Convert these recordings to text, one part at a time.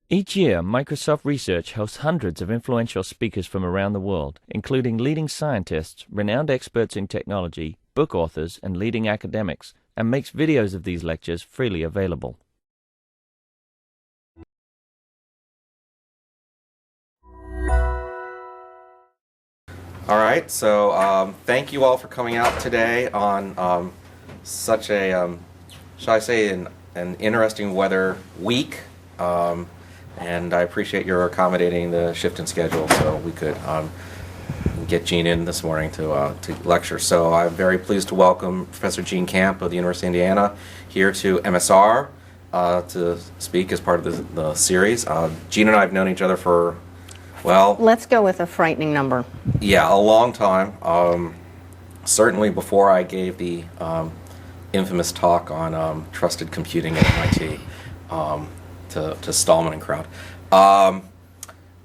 Each year, Microsoft Research hosts hundreds of influential speakers from around the world, including leading scientists, renowned experts in technology, book authors, and leading academics, and makes videos of these lectures freely available. All right, so thank you all for coming out today on such a, shall I say, an interesting weather week. And I appreciate your accommodating the shift in schedule so we could get Gene in this morning to lecture. So I'm very pleased to welcome Professor Gene Camp of the University of Indiana here to MSR to speak as part of the series. Gene and I have known each other for, well... Let's go with a frightening number. Yeah, a long time. Certainly before I gave the infamous talk on trusted computing at MIT. To Stallman and crowd.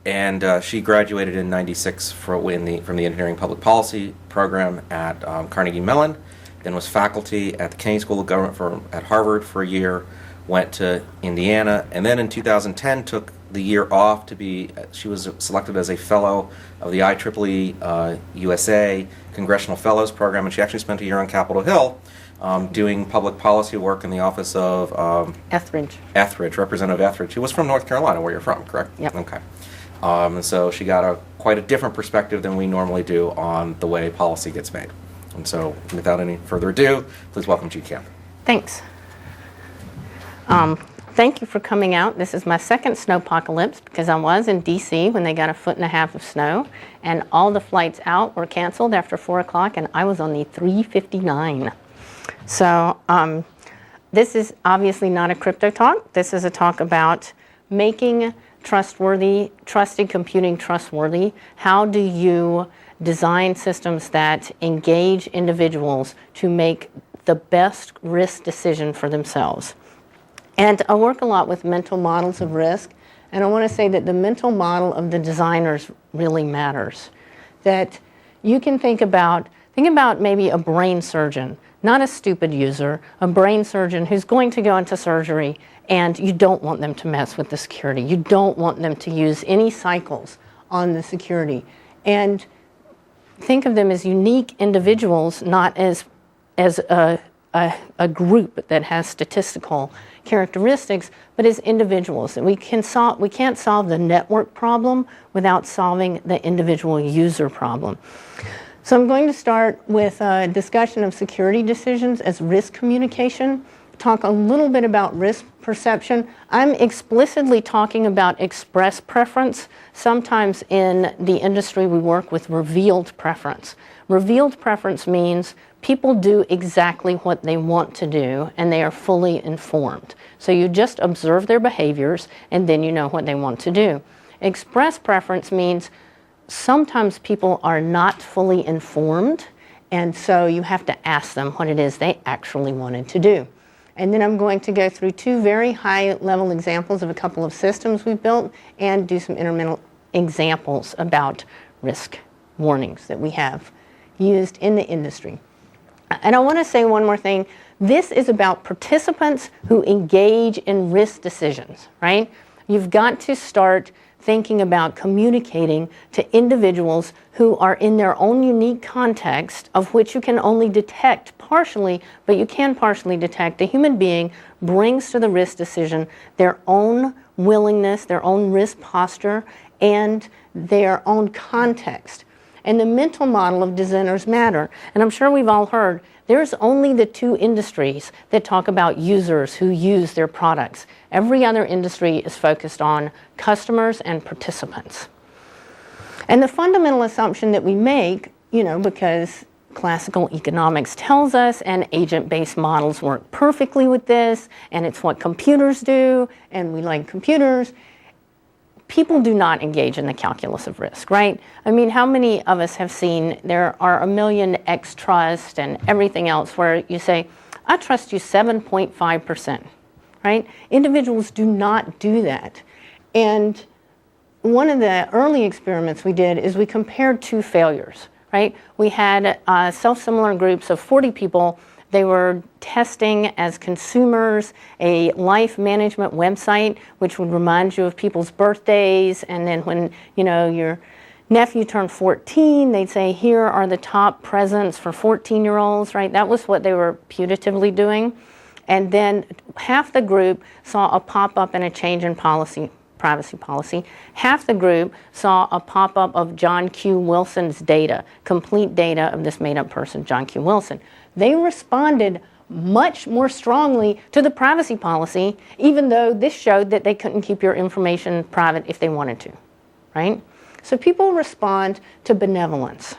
And she graduated in '96 from the Engineering Public Policy program at Carnegie Mellon, then was faculty at the Kennedy School of Government at Harvard for a year, went to Indiana, and then in 2010 took the year off to be, she was selected as a fellow of the IEEE USA Congressional Fellows Program, and she actually spent a year on Capitol Hill doing public policy work in the office of Etheridge, Representative Etheridge, who was from North Carolina, where you're from, correct? Yep. Okay. And so she got quite a different perspective than we normally do on the way policy gets made. And so, without any further ado, please welcome Gene Camp. Thanks. Thank you for coming out. This is my second snowpocalypse because I was in D.C. when they got 1.5 feet of snow, and all the flights out were canceled after 4 o'clock, and I was on the 359. So this is obviously not a crypto talk. This is a talk about making trusted computing trustworthy. How do you design systems that engage individuals to make the best risk decision for themselves? And I work a lot with mental models of risk, and I want to say that the mental model of the designers really matters. That you can think about maybe a brain surgeon, not a stupid user, a brain surgeon who's going to go into surgery, and you don't want them to mess with the security. You don't want them to use any cycles on the security. And think of them as unique individuals, not as a group that has statistical characteristics, but as individuals. We can't solve the network problem without solving the individual user problem. So I'm going to start with a discussion of security decisions as risk communication, talk a little bit about risk perception. I'm explicitly talking about express preference. Sometimes in the industry we work with revealed preference. Revealed preference means people do exactly what they want to do and they are fully informed. So you just observe their behaviors and then you know what they want to do. Express preference means sometimes people are not fully informed, and so you have to ask them what it is they actually wanted to do. And then I'm going to go through 2 very high-level examples of a couple of systems we've built and do some incremental examples about risk warnings that we have used in the industry. And I want to say one more thing. This is about participants who engage in risk decisions, right? You've got to start thinking about communicating to individuals who are in their own unique context, of which you can only detect partially, but you can partially detect. A human being brings to the risk decision their own willingness, their own risk posture, and their own context. And the mental model of designers matter. And I'm sure we've all heard, there's only the 2 industries that talk about users who use their products. Every other industry is focused on customers and participants. And the fundamental assumption that we make, because classical economics tells us, and agent-based models work perfectly with this, and it's what computers do, and we like computers, people do not engage in the calculus of risk, right? I mean, how many of us have seen there are a million X trust and everything else where you say, I trust you 7.5%, right? Individuals do not do that. And one of the early experiments we did is we compared 2 failures, right? We had self-similar groups of 40 people They were testing as consumers a life management website, which would remind you of people's birthdays. And then when, your nephew turned 14, they'd say, here are the top presents for 14-year-olds, right? That was what they were putatively doing. And then half the group saw a pop-up and a change in privacy policy. Half the group saw a pop-up of John Q. Wilson's data, complete data of this made-up person, John Q. Wilson. They responded much more strongly to the privacy policy, even though this showed that they couldn't keep your information private if they wanted to, right? So people respond to benevolence.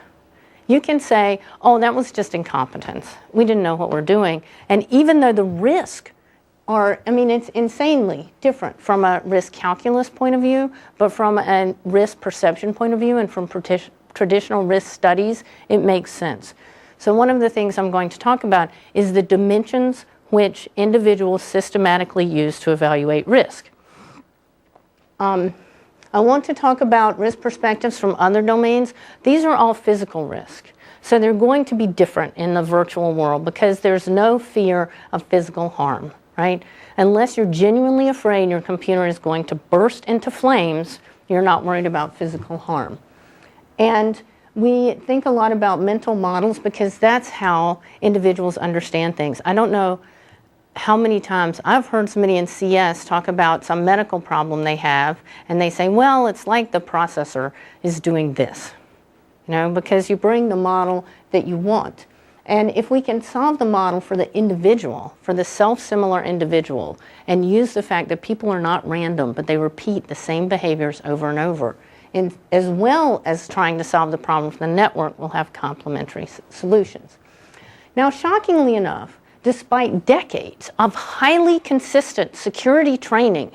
You can say, oh, that was just incompetence. We didn't know what we're doing. And even though the risk it's insanely different from a risk calculus point of view, but from a risk perception point of view and from traditional risk studies, it makes sense. So one of the things I'm going to talk about is the dimensions which individuals systematically use to evaluate risk. I want to talk about risk perspectives from other domains. These are all physical risk. So they're going to be different in the virtual world because there's no fear of physical harm, right? Unless you're genuinely afraid your computer is going to burst into flames, you're not worried about physical harm. And we think a lot about mental models because that's how individuals understand things. I don't know how many times I've heard somebody in CS talk about some medical problem they have, and they say, well, it's like the processor is doing this, because you bring the model that you want. And if we can solve the model for the individual, for the self-similar individual, and use the fact that people are not random, but they repeat the same behaviors over and over, and as well as trying to solve the problem for the network, we'll have complementary solutions. Now, shockingly enough, despite decades of highly consistent security training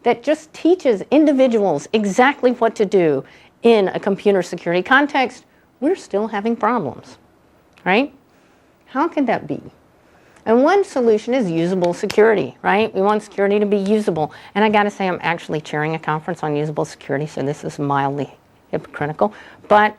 that just teaches individuals exactly what to do in a computer security context, we're still having problems, right? How could that be? And one solution is usable security, right? We want security to be usable. And I got to say, I'm actually chairing a conference on usable security, so this is mildly hypocritical. But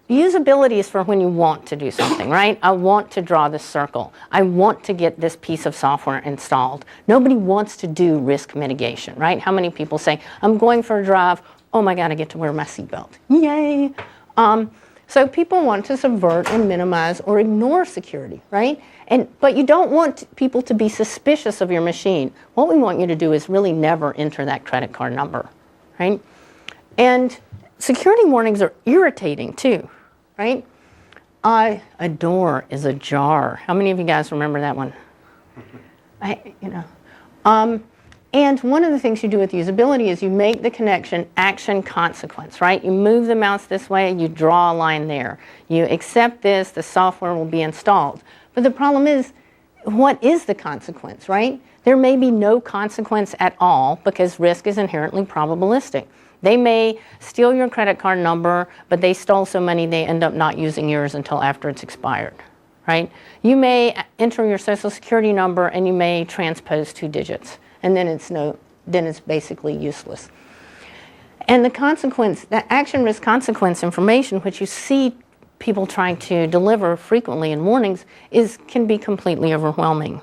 usability is for when you want to do something, right? I want to draw this circle. I want to get this piece of software installed. Nobody wants to do risk mitigation, right? How many people say, I'm going for a drive, oh my God, I get to wear my seatbelt. Yay! So people want to subvert and minimize or ignore security, right? But you don't want people to be suspicious of your machine. What we want you to do is really never enter that credit card number, right? And security warnings are irritating too, right? A door is ajar. How many of you guys remember that one? And one of the things you do with usability is you make the connection action-consequence, right? You move the mouse this way, you draw a line there. You accept this, the software will be installed. But the problem is, what is the consequence, right? There may be no consequence at all because risk is inherently probabilistic. They may steal your credit card number, but they stole so many they end up not using yours until after it's expired, right? You may enter your social security number and you may transpose 2 digits. And then it's basically useless. And the consequence, that action risk consequence information, which you see people trying to deliver frequently in warnings, can be completely overwhelming.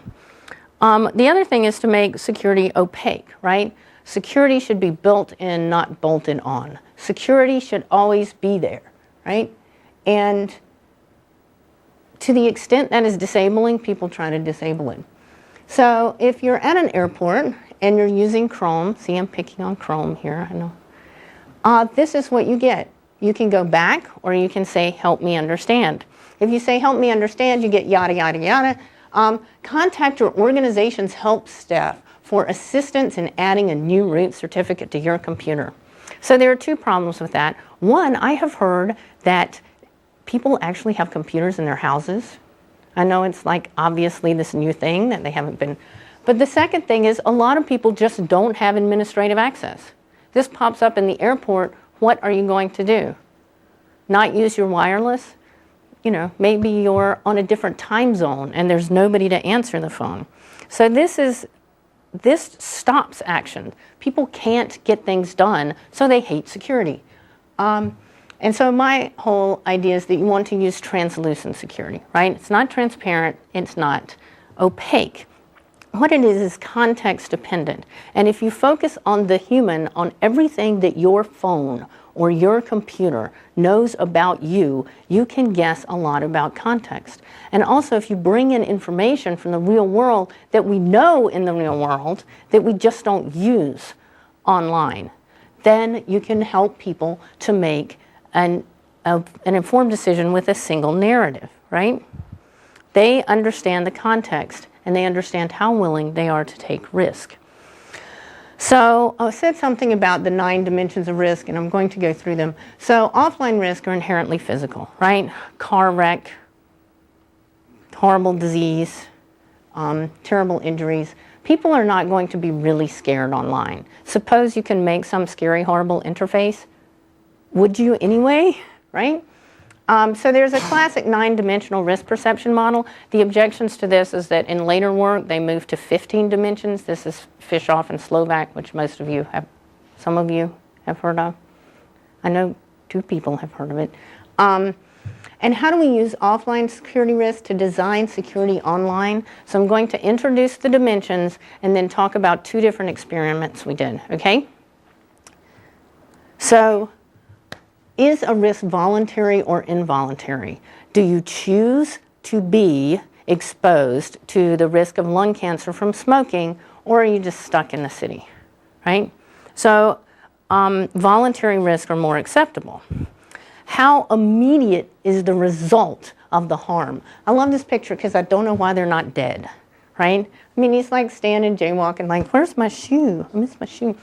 The other thing is to make security opaque, right? Security should be built in, not bolted on. Security should always be there, right? And to the extent that is disabling, people try to disable it. So if you're at an airport and you're using Chrome, see I'm picking on Chrome here, I know. This is what you get. You can go back or you can say, help me understand. If you say, help me understand, you get yada, yada, yada. Contact your organization's help staff for assistance in adding a new root certificate to your computer. So there are 2 problems with that. One, I have heard that people actually have computers in their houses. I know it's like obviously this new thing that they haven't been. But the second thing is a lot of people just don't have administrative access. This pops up in the airport. What are you going to do? Not use your wireless? Maybe you're on a different time zone and there's nobody to answer the phone. So this stops action. People can't get things done, so they hate security. And so my whole idea is that you want to use translucent security, right? It's not transparent, it's not opaque. What it is context dependent. And if you focus on the human, on everything that your phone or your computer knows about you, you can guess a lot about context. And also if you bring in information from the real world that we know in the real world that we just don't use online, then you can help people to make an informed decision with a single narrative, right? They understand the context and they understand how willing they are to take risk. So I said something about the 9 dimensions of risk, and I'm going to go through them. So offline risks are inherently physical, right? Car wreck, horrible disease, terrible injuries. People are not going to be really scared online. Suppose you can make some scary, horrible interface. Would you anyway, right? So there's a classic 9-dimensional risk perception model. The objections to this is that in later work they moved to 15 dimensions. This is Fishoff and Slovak, which some of you have heard of. I know 2 people have heard of it. And how do we use offline security risk to design security online? So I'm going to introduce the dimensions and then talk about 2 different experiments we did, okay? So, is a risk voluntary or involuntary? Do you choose to be exposed to the risk of lung cancer from smoking, or are you just stuck in the city, right? So voluntary risks are more acceptable. How immediate is the result of the harm? I love this picture because I don't know why they're not dead, right? I mean, he's like standing, jaywalking, like, where's my shoe? I miss my shoe.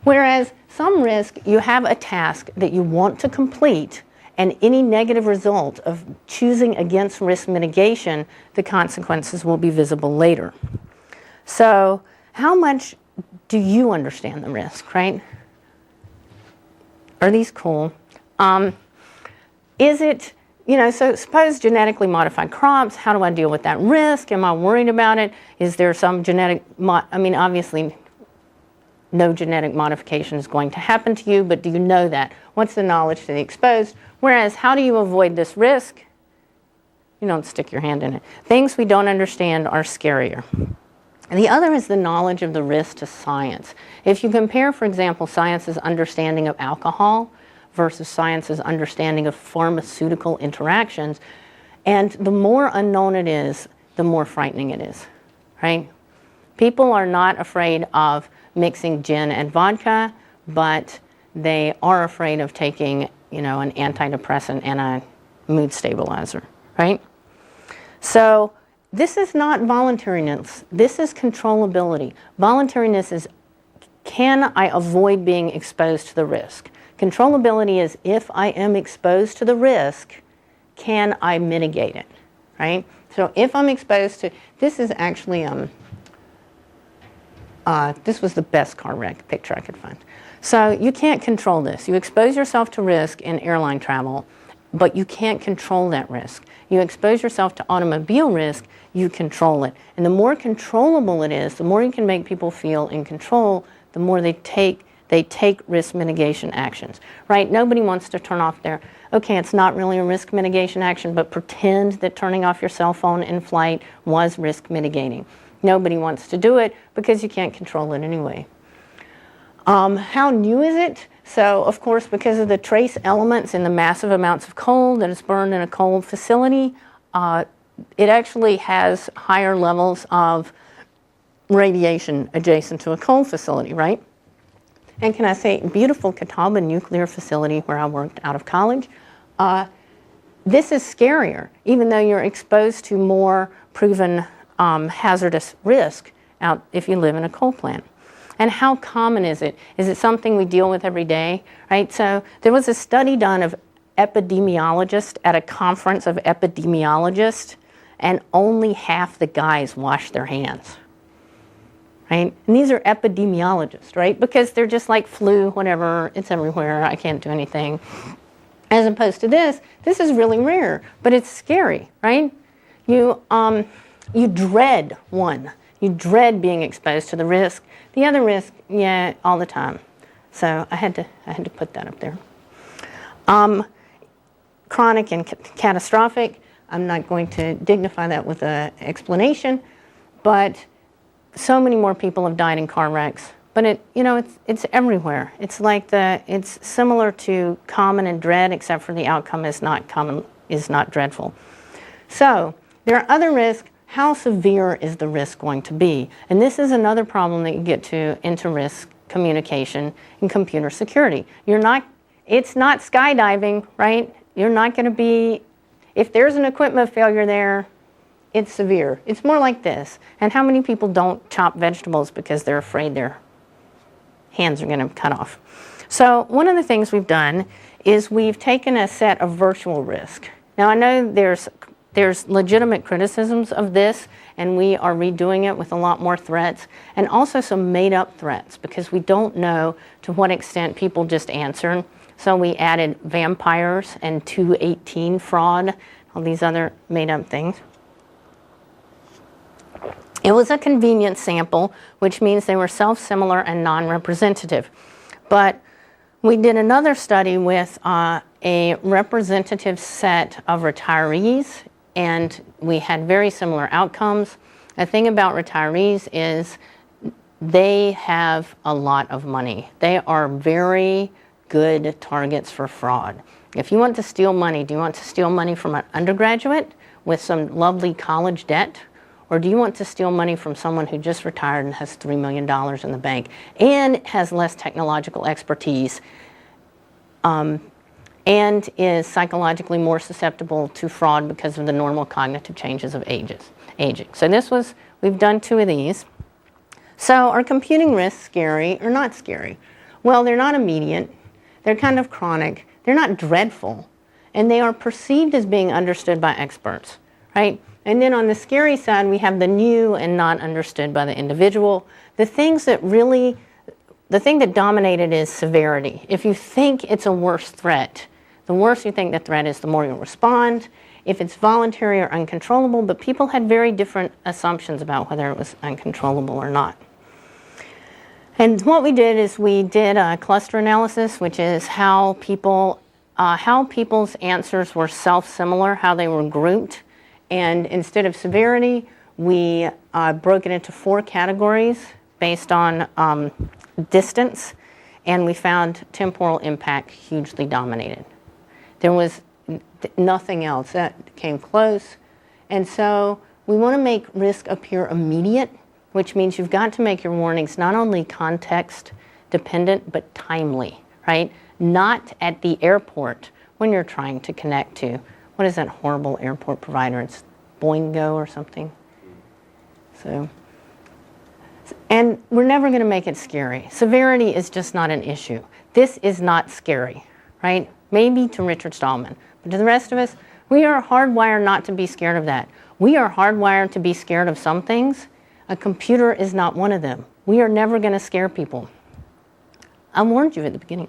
Whereas some risk, you have a task that you want to complete, and any negative result of choosing against risk mitigation, the consequences will be visible later. So how much do you understand the risk, right? Are these cool? Is it, so suppose genetically modified crops, how do I deal with that risk? Am I worried about it? Is there some obviously no genetic modification is going to happen to you, but do you know that? What's the knowledge to the exposed? Whereas, how do you avoid this risk? You don't stick your hand in it. Things we don't understand are scarier. And the other is the knowledge of the risk to science. If you compare, for example, science's understanding of alcohol versus science's understanding of pharmaceutical interactions, and the more unknown it is, the more frightening it is, right? People are not afraid of mixing gin and vodka, but they are afraid of taking, an antidepressant and a mood stabilizer, right? So this is not voluntariness. This is controllability. Voluntariness is, can I avoid being exposed to the risk? Controllability is, if I am exposed to the risk, can I mitigate it, right? So if I'm exposed to, this is actually, this was the best car wreck picture I could find. So you can't control this. You expose yourself to risk in airline travel, but you can't control that risk. You expose yourself to automobile risk, you control it. And the more controllable it is, the more you can make people feel in control, the more they take risk mitigation actions, right? Nobody wants to turn off their, okay, it's not really a risk mitigation action, but pretend that turning off your cell phone in flight was risk mitigating. Nobody wants to do it because you can't control it anyway. How new is it? So, of course, because of the trace elements in the massive amounts of coal that is burned in a coal facility, it actually has higher levels of radiation adjacent to a coal facility, right? And can I say, beautiful Catawba nuclear facility where I worked out of college, this is scarier, even though you're exposed to more proven hazardous risk out if you live in a coal plant. And how common is it? Is it something we deal with every day, right? So there was a study done of epidemiologists at a conference of epidemiologists, and only half the guys wash their hands, right? And these are epidemiologists, right? Because they're just like flu, whatever, it's everywhere, I can't do anything. As opposed to this is really rare, but it's scary, right? You dread one. You dread being exposed to the risk. The other risk, yeah, all the time. So I had to put that up there. Chronic and catastrophic, I'm not going to dignify that with an explanation, but so many more people have died in car wrecks. But it's everywhere. It's like it's similar to common and dread, except for the outcome is not dreadful. So there are other risks. How severe is the risk going to be? And this is another problem that you get into risk communication and computer security. It's not skydiving, right? You're not going to be, if there's an equipment failure there, it's severe. It's more like this. And how many people don't chop vegetables because they're afraid their hands are going to cut off? So one of the things we've done is we've taken a set of virtual risk. Now I know there's legitimate criticisms of this, and we are redoing it with a lot more threats, and also some made-up threats, because we don't know to what extent people just answer. So we added vampires and 218 fraud, all these other made-up things. It was a convenient sample, which means they were self-similar and non-representative. But we did another study with a representative set of retirees, and we had very similar outcomes. The thing about retirees is they have a lot of money. They are very good targets for fraud. If you want to steal money, do you want to steal money from an undergraduate with some lovely college debt? Or do you want to steal money from someone who just retired and has $3 million in the bank and has less technological expertise and is psychologically more susceptible to fraud because of the normal cognitive changes of aging? So we've done 2 of these. So are computing risks scary or not scary? Well, they're not immediate. They're kind of chronic. They're not dreadful. And they are perceived as being understood by experts, right? And then on the scary side, we have the new and not understood by the individual. The thing that dominated is severity. If you think it's a worse threat, the worse you think the threat is, the more you'll respond. If it's voluntary or uncontrollable, but people had very different assumptions about whether it was uncontrollable or not. And what we did is we did a cluster analysis, which is how people's answers were self-similar, how they were grouped. And instead of severity, we broke it into 4 categories based on distance, and we found temporal impact hugely dominated. There was nothing else that came close. And so we want to make risk appear immediate, which means you've got to make your warnings not only context dependent, but timely, right? Not at the airport when you're trying to connect to, what is that horrible airport provider? It's Boingo or something. So, and we're never going to make it scary. Severity is just not an issue. This is not scary, right? Maybe to Richard Stallman, but to the rest of us, we are hardwired not to be scared of that. We are hardwired to be scared of some things. A computer is not one of them. We are never going to scare people. I warned you at the beginning.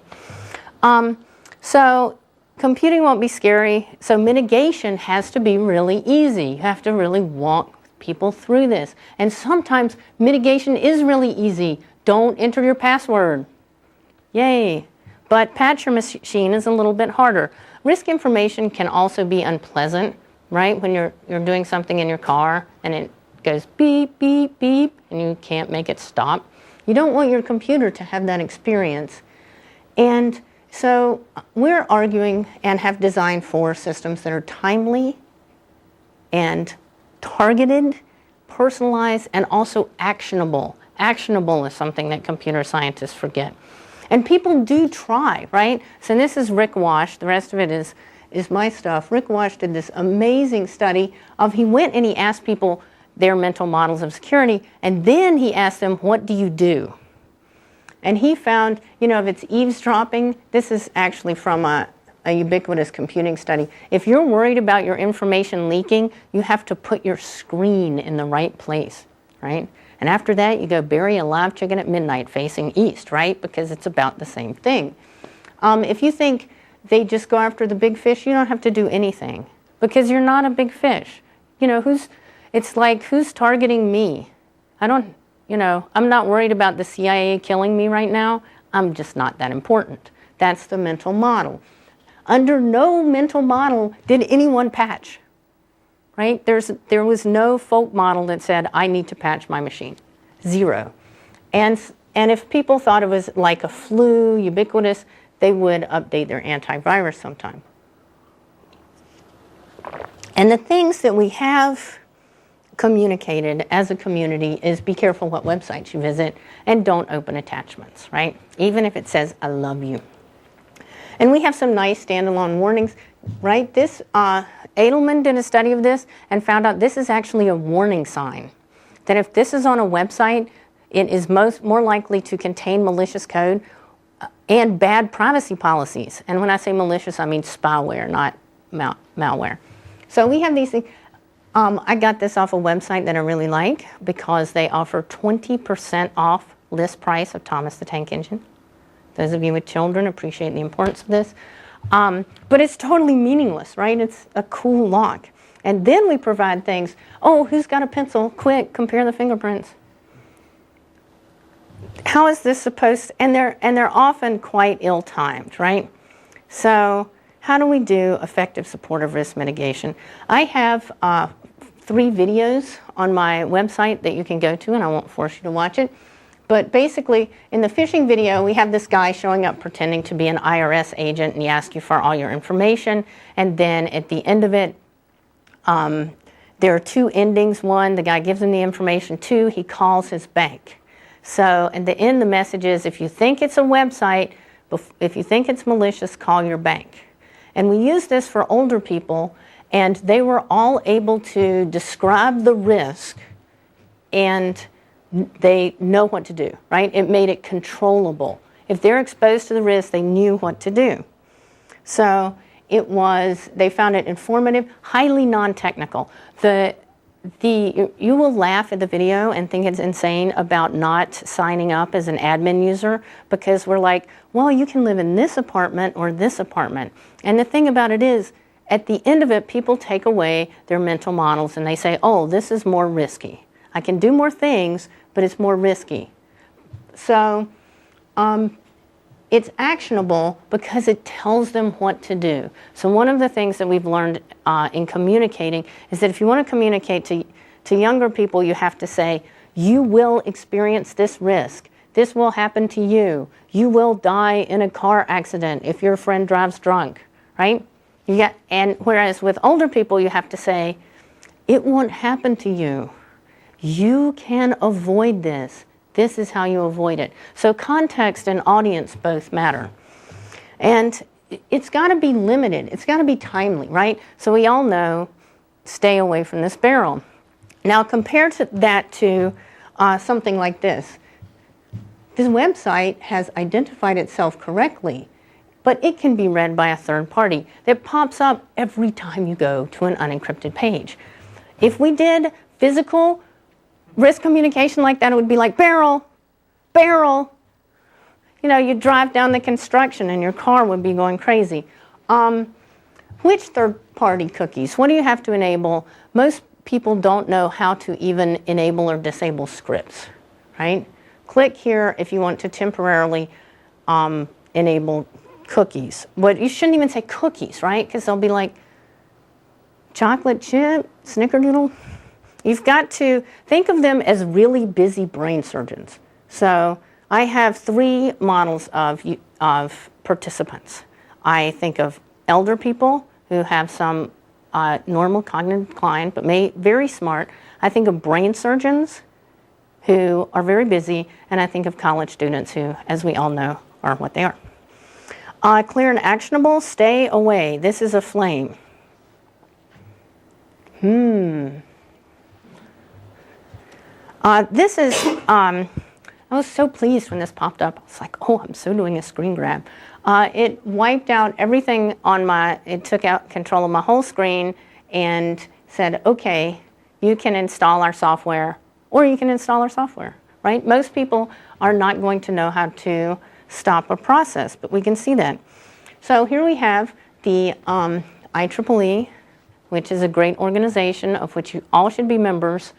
So computing won't be scary. So mitigation has to be really easy. You have to really walk people through this. And sometimes mitigation is really easy. Don't enter your password. Yay. But patch your machine is a little bit harder. Risk information can also be unpleasant, right? When you're doing something in your car and it goes beep, beep, beep, and you can't make it stop. You don't want your computer to have that experience. And so we're arguing and have designed for systems that are timely and targeted, personalized, and also actionable. Actionable is something that computer scientists forget. And people do try, right? So this is Rick Wash. The rest of it is my stuff. Rick Wash did this amazing study of, he went and he asked people their mental models of security, and then he asked them, what do you do? And he found, if it's eavesdropping, this is actually from a ubiquitous computing study. If you're worried about your information leaking, you have to put your screen in the right place, right? And after that, you go bury a live chicken at midnight facing east, right? Because it's about the same thing. If you think they just go after the big fish, you don't have to do anything because you're not a big fish. It's like, who's targeting me? I'm not worried about the CIA killing me right now. I'm just not that important. That's the mental model. Under no mental model did anyone patch, right? There was no folk model that said, I need to patch my machine. Zero. And if people thought it was like a flu, ubiquitous, they would update their antivirus sometime. And the things that we have communicated as a community is be careful what websites you visit and don't open attachments, right? Even if it says, I love you. And we have some nice standalone warnings, right? This, Edelman did a study of this and found out this is actually a warning sign. That if this is on a website, it is more likely to contain malicious code and bad privacy policies. And when I say malicious, I mean spyware, not malware. So we have these things. I got this off a website that I really like because they offer 20% off list price of Thomas the Tank Engine. Those of you with children appreciate the importance of this. But it's totally meaningless, right? It's a cool lock. And then we provide things, oh, who's got a pencil? Quick, compare the fingerprints. How is this supposed to, and they're often quite ill-timed, right? So how do we do effective supportive risk mitigation? I have 3 videos on my website that you can go to, and I won't force you to watch it. But basically, in the phishing video, we have this guy showing up pretending to be an IRS agent, and he asks you for all your information. And then at the end of it, there are 2 endings. 1, the guy gives him the information. 2, he calls his bank. So at the end, the message is, if you think it's a website, if you think it's malicious, call your bank. And we use this for older people, and they were all able to describe the risk, and they know what to do, right? It made it controllable. If they're exposed to the risk, they knew what to do. So they found it informative, highly non-technical. You will laugh at the video and think it's insane about not signing up as an admin user because we're like, well, you can live in this apartment or this apartment. And the thing about it is, at the end of it, people take away their mental models and they say, oh, this is more risky. I can do more things, but it's more risky. So it's actionable because it tells them what to do. So one of the things that we've learned in communicating is that if you want to communicate to younger people, you have to say, you will experience this risk. This will happen to you. You will die in a car accident if your friend drives drunk, right? And whereas with older people, you have to say, it won't happen to you. You can avoid this. This is how you avoid it. So context and audience both matter. And it's got to be limited. It's got to be timely, right? So we all know, stay away from this barrel. Now compare that to something like this. This website has identified itself correctly, but it can be read by a third party that pops up every time you go to an unencrypted page. If we did physical risk communication like that, it would be like, barrel. You know, you'd drive down the construction and your car would be going crazy. Which third-party cookies? What do you have to enable? Most people don't know how to even enable or disable scripts, right? Click here if you want to temporarily enable cookies. But you shouldn't even say cookies, right? Because they'll be like, chocolate chip, snickerdoodle. You've got to think of them as really busy brain surgeons. So I have 3 models of participants. I think of elder people who have some normal cognitive decline, but very smart. I think of brain surgeons who are very busy, and I think of college students who, as we all know, are what they are. Clear and actionable, stay away. This is a flame. This is, I was so pleased when this popped up. I was like, oh, I'm so doing a screen grab. It wiped out everything it took out control of my whole screen and said, okay, you can install our software, or you can install our software, right? Most people are not going to know how to stop a process, but we can see that. So here we have the IEEE, which is a great organization of which you all should be members,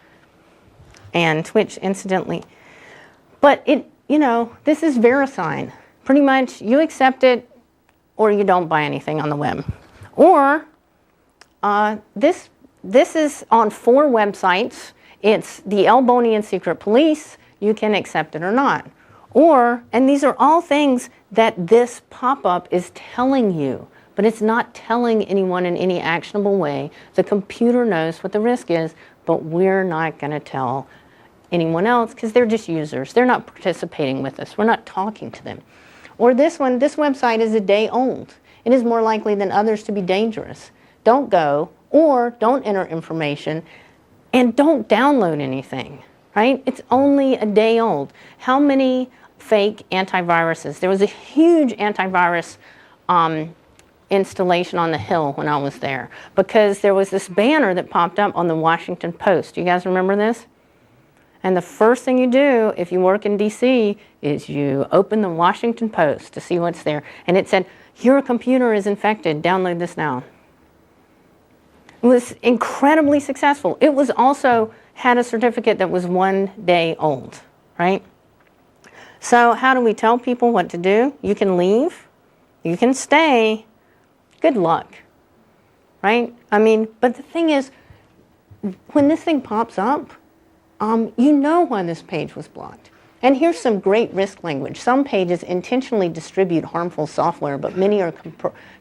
and which, incidentally, but this is VeriSign. Pretty much, you accept it, or you don't buy anything on the web. Or this is on 4 websites. It's the Elbonian Secret Police. You can accept it or not. Or, and these are all things that this pop-up is telling you, but it's not telling anyone in any actionable way. The computer knows what the risk is, but we're not going to tell anyone else because they're just users. They're not participating with us. We're not talking to them. Or this one, this website is a day old. It is more likely than others to be dangerous. Don't go, or don't enter information, and don't download anything, right? It's only a day old. How many fake antiviruses? There was a huge antivirus installation on the Hill when I was there because there was this banner that popped up on the Washington Post. You guys remember this? And the first thing you do if you work in DC is you open the Washington Post to see what's there. And it said, your computer is infected, download this now. It was incredibly successful. It was also had a certificate that was 1 day old, right? So how do we tell people what to do? You can leave, you can stay, good luck, right? I mean, but the thing is, when this thing pops up, you know why this page was blocked. And here's some great risk language. Some pages intentionally distribute harmful software, but many are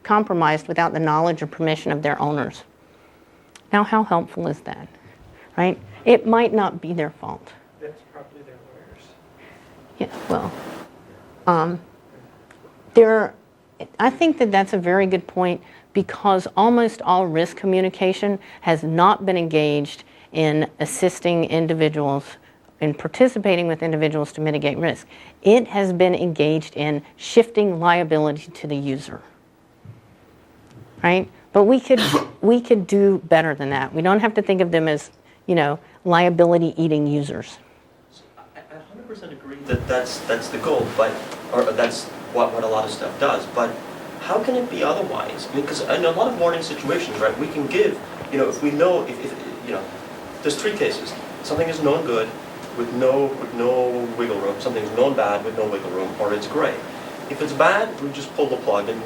compromised without the knowledge or permission of their owners. Now, how helpful is that, right? It might not be their fault. That's probably their lawyers. Yeah, well, I think that that's a very good point because almost all risk communication has not been engaged in assisting individuals, in participating with individuals to mitigate risk. It has been engaged in shifting liability to the user, right? But we could do better than that. We don't have to think of them as, liability-eating users. So I 100% agree that that's the goal, or that's what a lot of stuff does. But how can it be otherwise? I mean, because in a lot of warning situations, right, we can give, if we know, if there's 3 cases. Something is known good with no wiggle room. Something is known bad with no wiggle room, or it's gray. If it's bad, we just pull the plug and,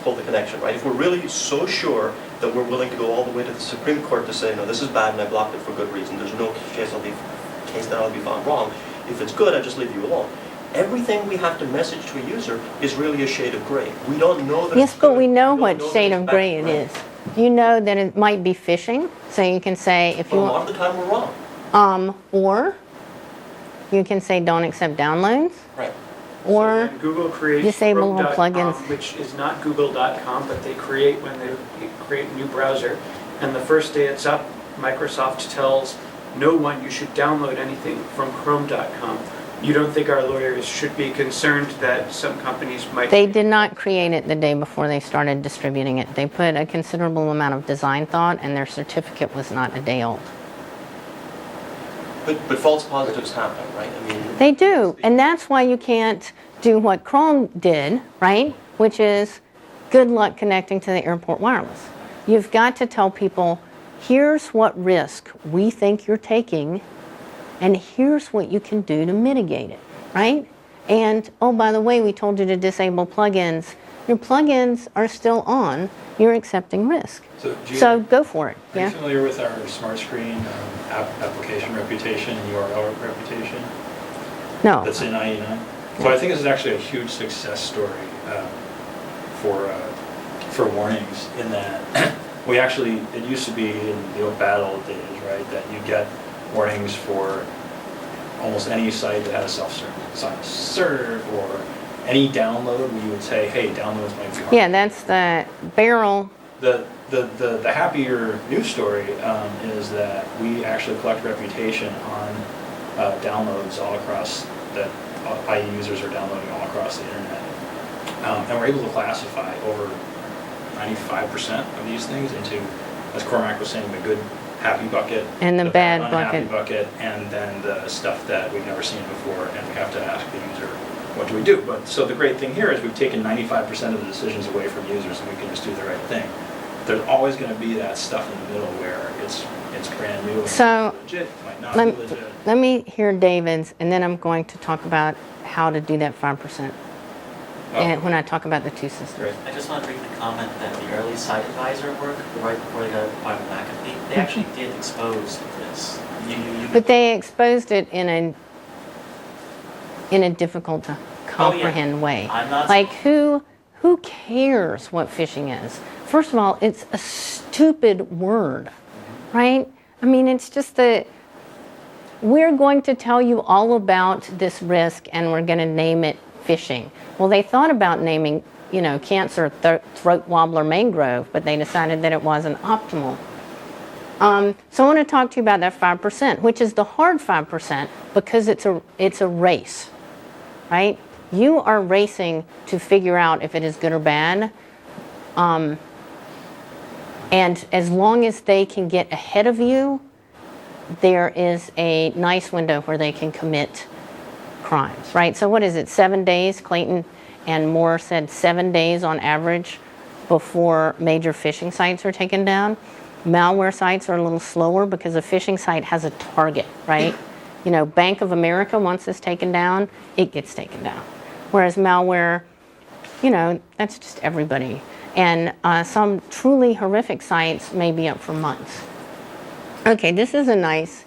pull the connection, right? If we're really so sure that we're willing to go all the way to the Supreme Court to say, no, this is bad and I blocked it for good reason, there's no case that I'll be found wrong. If it's good, I just leave you alone. Everything we have to message to a user is really a shade of gray. We don't know that Yes, it's but good. we know don't what that shade it's of bad, gray it right? is. You know that it might be phishing, so you can say if But you a lot of the time we're wrong. or you can say don't accept downloads, Right. or When Google creates disable all Chrome.com, plugins. which is not Google.com, but they create when they create a new browser. And the first day it's up, Microsoft tells no one you should download anything from Chrome.com. You don't think our lawyers should be concerned that some companies might... They did not create it the day before they started distributing it. They put a considerable amount of design thought, and their certificate was not a day old. But false positives happen, right? I mean, They do, and that's why you can't do what Chrome did, right? Which is good luck connecting to the airport wireless. You've got to tell people, here's what risk we think you're taking, and here's what you can do to mitigate it, right? And, oh, by the way, we told you to disable plugins. Your plugins are still on. You're accepting risk. So go for it. Are you Yeah. familiar with our smart screen application reputation and URL reputation No. that's in IE9? So I think this is actually a huge success story for warnings in that we actually, it used to be in the bad old days, right, that you get warnings for almost any site that had a self-serve or any download where you would say, hey, downloads might be harmful. Yeah, that's the barrel. The happier news story is that we actually collect reputation on downloads all across that IE users are downloading all across the internet. And we're able to classify over 95% of these things into, as Cormac was saying, the good happy bucket, And the bad unhappy bucket. and then the stuff that we've never seen before, and we have to ask the user, what do we do? But so the great thing here is we've taken 95% of the decisions away from users, and we can just do the right thing. There's always going to be that stuff in the middle where it's brand new and So, legit, it might not be legit. Let me hear David's, and then I'm going to talk about how to do that 5%. and when I talk about the two systems. Great. I just want to briefly comment that the early site advisor work, right before they got acquired by McAfee, they actually did expose this. But they exposed it in a difficult to comprehend way. I'm not Like who cares what phishing is? First of all, it's a stupid word, right? I mean, it's just we're going to tell you all about this risk and we're going to name it phishing. Well, they thought about naming, cancer, throat wobbler, mangrove, but they decided that it wasn't optimal. So I want to talk to you about that 5%, which is the hard 5% because it's a race, right? You are racing to figure out if it is good or bad. And as long as they can get ahead of you, there is a nice window where they can commit crimes, right? So what is it, 7 days? Clayton and Moore said 7 days on average before major phishing sites are taken down. Malware sites are a little slower because a phishing site has a target, right? Bank of America, once it's taken down, it gets taken down. Whereas malware, that's just everybody. And some truly horrific sites may be up for months. Okay, this is a nice,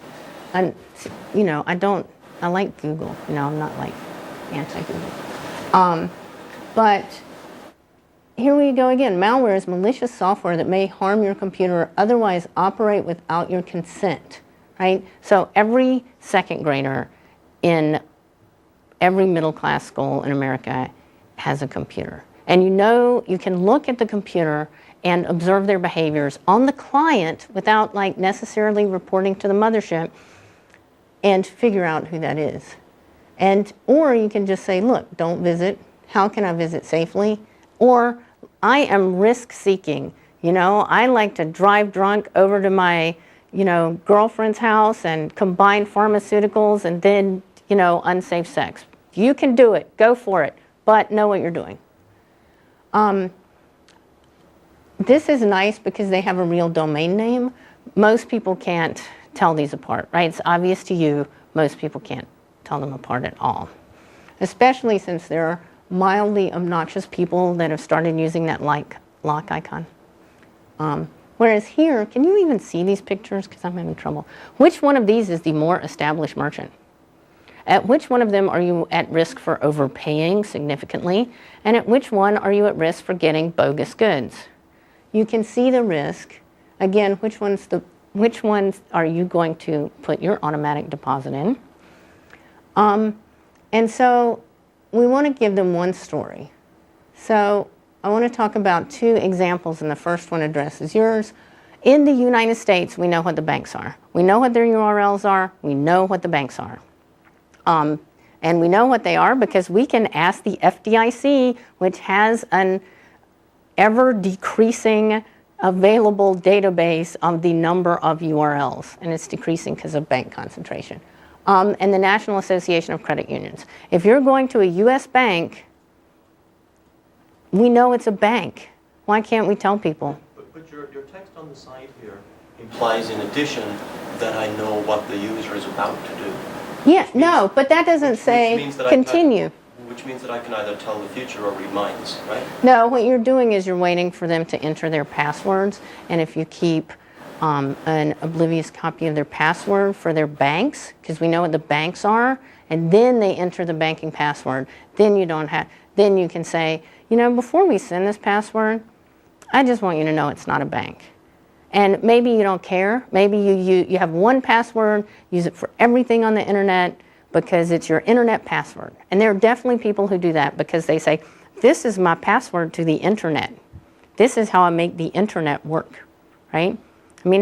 I like Google. I'm not like anti-Google. But here we go again. Malware is malicious software that may harm your computer or otherwise operate without your consent, right? So every second grader in every middle class school in America has a computer. And you can look at the computer and observe their behaviors on the client without necessarily reporting to the mothership and figure out who that is. Or you can just say, look, don't visit. How can I visit safely? Or I am risk seeking. I like to drive drunk over to my, girlfriend's house and combine pharmaceuticals and then, unsafe sex. You can do it. Go for it. But know what you're doing. This is nice because they have a real domain name. Most people can't tell these apart, right? It's obvious to you. Most people can't tell them apart at all, especially since there are mildly obnoxious people that have started using that lock icon. Whereas here, can you even see these pictures? Because I'm having trouble. Which one of these is the more established merchant? At which one of them are you at risk for overpaying significantly? And at which one are you at risk for getting bogus goods? You can see the risk. Again, which ones are you going to put your automatic deposit in? And so we want to give them one story. So I want to talk about two examples, and the first one addresses yours. In the United States, we know what the banks are. We know what their URLs are. We know what the banks are. And we know what they are because we can ask the FDIC, which has an ever-decreasing available database of the number of URLs, and it's decreasing because of bank concentration. And the National Association of Credit Unions. If you're going to a U.S. bank, we know it's a bank. Why can't we tell people? But your text on the side here implies, in addition, that I know what the user is about to do. Yeah, no, but that doesn't say continue. Which means that I can either tell the future or read minds, right? No, what you're doing is you're waiting for them to enter their passwords, and if you keep an oblivious copy of their password for their banks, because we know what the banks are, and then they enter the banking password, then you can say, before we send this password, I just want you to know it's not a bank. And maybe you don't care. Maybe you have one password, use it for everything on the internet because it's your internet password. And there are definitely people who do that because they say, this is my password to the internet. This is how I make the internet work, right? I mean,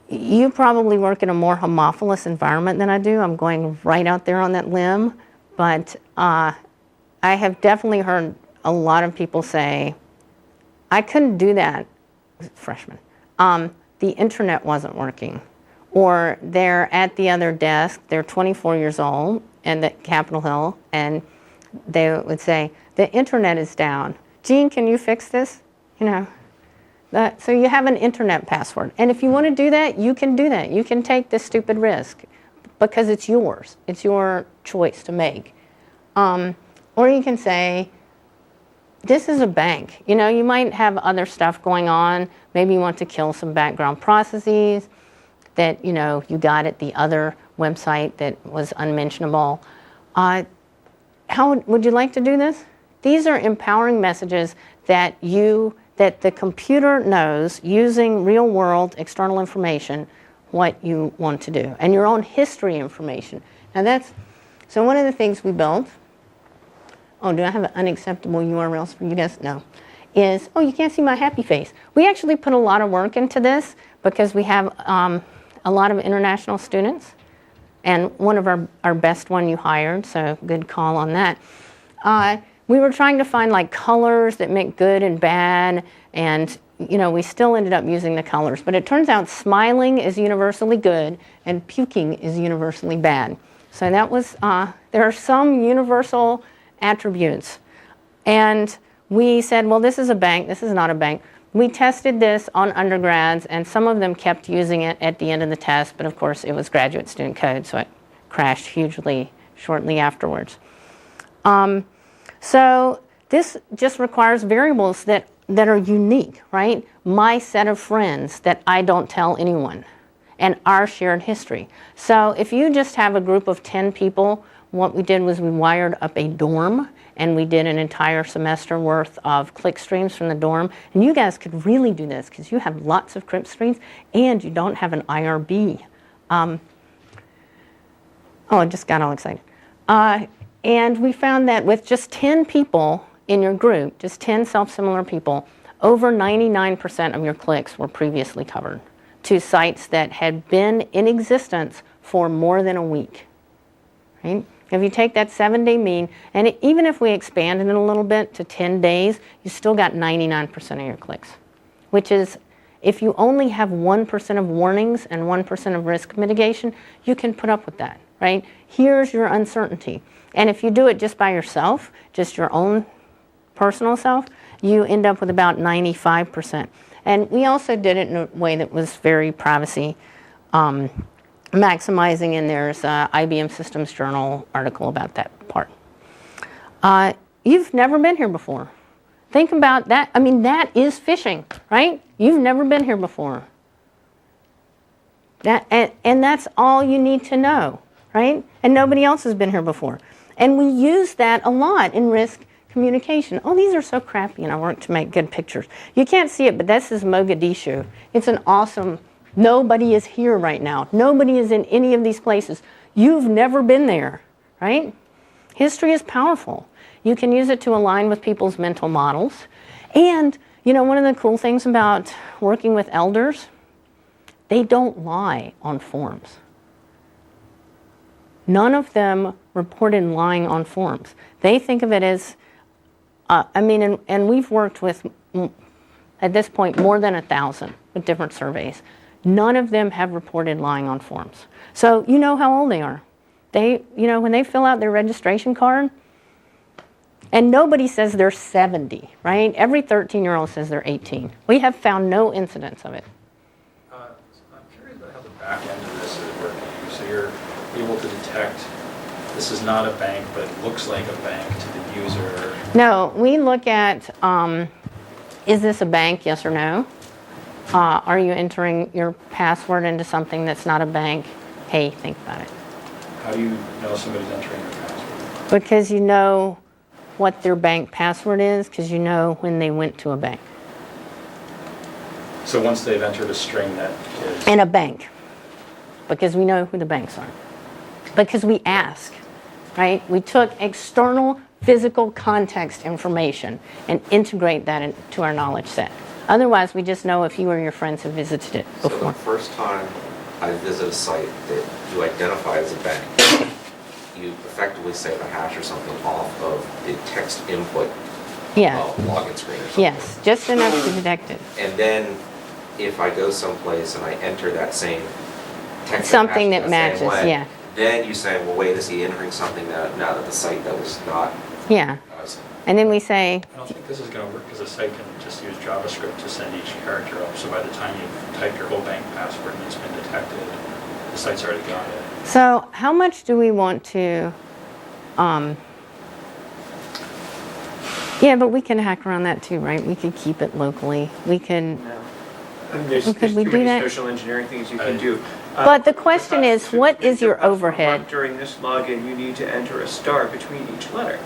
you probably work in a more homophilous environment than I do. I'm going right out there on that limb. But I have definitely heard a lot of people say, I couldn't do that, freshman. The internet wasn't working. Or they're at the other desk, they're 24 years old and at Capitol Hill, and they would say, the internet is down. Gene, can you fix this? So you have an internet password. And if you want to do that, you can do that. You can take this stupid risk because it's yours. It's your choice to make. Or you can say, this is a bank. You know, you might have other stuff going on. Maybe you want to kill some background processes that, you know, you got at the other website that was unmentionable. How would you like to do this? These are empowering messages that the computer knows using real world external information what you want to do, and your own history information. Now so one of the things we built, do I have unacceptable URLs for you guys? No. Is, you can't see my happy face. We actually put a lot of work into this because we have a lot of international students, and one of our best one you hired, so good call on that. We were trying to find like colors that make good and bad, and you know, we still ended up using the colors, but it turns out smiling is universally good and puking is universally bad. So that was, there are some universal attributes. And we said, well, this is a bank, this is not a bank. We tested this on undergrads, and some of them kept using it at the end of the test, but of course it was graduate student code, so it crashed hugely shortly afterwards. So this just requires variables that are unique, right? My set of friends that I don't tell anyone, and our shared history. So if you just have a group of 10 people, what we did was we wired up a dorm, and we did an entire semester worth of click streams from the dorm. And you guys could really do this because you have lots of click streams and you don't have an IRB. I just got all excited. And we found that with just 10 people in your group, just 10 self-similar people, over 99% of your clicks were previously covered to sites that had been in existence for more than a week, right? If you take that 7-day mean, and even if we expanded it a little bit to 10 days, you still got 99% of your clicks, which is, if you only have 1% of warnings and 1% of risk mitigation, you can put up with that, right? Here's your uncertainty. And if you do it just by yourself, just your own personal self, you end up with about 95%. And we also did it in a way that was very privacy maximizing, and there's an IBM Systems Journal article about that part. You've never been here before. Think about that. I mean, that is phishing, right? You've never been here before. And that's all you need to know, right? And nobody else has been here before. And we use that a lot in risk communication. Oh, these are so crappy, and I work to make good pictures. You can't see it, but this is Mogadishu. It's an awesome, nobody is here right now. Nobody is in any of these places. You've never been there, right? History is powerful. You can use it to align with people's mental models. And, you know, one of the cool things about working with elders, they don't lie on forms. None of them reported lying on forms. They think of it as, and we've worked with, at this point, more than 1,000 with different surveys. None of them have reported lying on forms. So you know how old they are. They, you know, when they fill out their registration card, and nobody says they're 70, right? Every 13-year-old says they're 18. We have found no incidents of it. I'm curious about how the back end of this is working. So you're able to detect this is not a bank, but it looks like a bank to the user. No, we look at, is this a bank, yes or no? Are you entering your password into something that's not a bank? Hey, think about it. How do you know somebody's entering their password? Because you know what their bank password is, because you know when they went to a bank. So once they've entered a string that is... In a bank, because we know who the banks are. Because we ask, right? We took external physical context information and integrate that into our knowledge set. Otherwise, we just know if you or your friends have visited it before. So the first time I visit a site that you identify as a bank, you effectively say the hash or something off of the text input login screen or something. Yes, just enough to detect it. And then if I go someplace and I enter that same text something hash that matches, way, yeah. Then you say, well, wait, is he entering something that now that the site that was not? Yeah. And then we say... I don't think this is going to work because the site can just use JavaScript to send each character up. So by the time you've typed your whole bank password and it's been detected, the site's already got it. So how much do we want to Yeah, but we can hack around that too, right? We could keep it locally. We can. No. I mean, there's Could we too do many that? social engineering things you can do. But the question is, what is your overhead? During this login, you need to enter a star between each letter.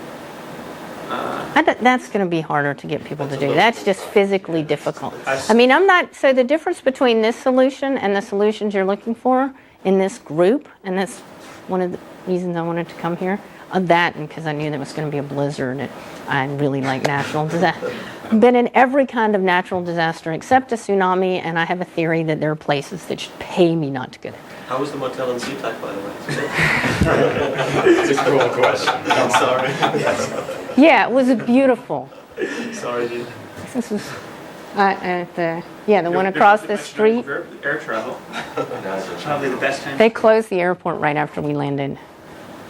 That's going to be harder to get people to do. That's just physically difficult. I mean, I'm not, so the difference between this solution and the solutions you're looking for in this group, and that's one of the reasons I wanted to come here, that and because I knew there was going to be a blizzard, and I really like natural disaster. Been in every kind of natural disaster except a tsunami, and I have a theory that there are places that should pay me not to go there. How was the motel in SeaTac, by the way? It's a cruel question. I'm sorry. Yeah, it was beautiful. Sorry, dude. This was the one across the street. Air travel. Probably the best time. They closed the airport right after we landed,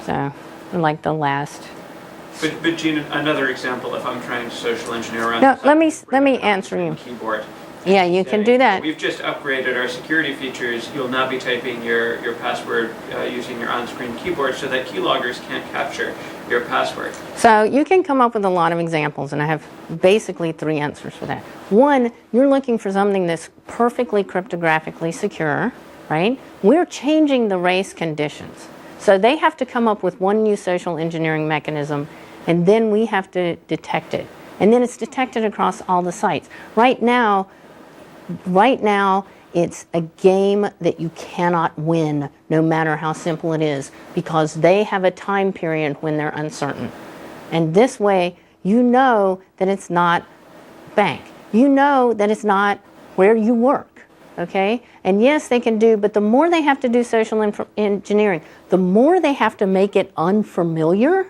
so like the last. But Gina, another example, if I'm trying to social engineer around. No, let me answer you. Keyboard. Yeah, you can do that. We've just upgraded our security features. You'll now be typing your password using your on-screen keyboard so that keyloggers can't capture your password. So you can come up with a lot of examples, and I have basically 3 answers for that. One, you're looking for something that's perfectly cryptographically secure, right? We're changing the race conditions. So they have to come up with one new social engineering mechanism, and then we have to detect it. And then it's detected across all the sites. Right now, it's a game that you cannot win, no matter how simple it is, because they have a time period when they're uncertain. And this way, you know that it's not bank. You know that it's not where you work, okay? And yes, they can do, but the more they have to do social engineering, the more they have to make it unfamiliar,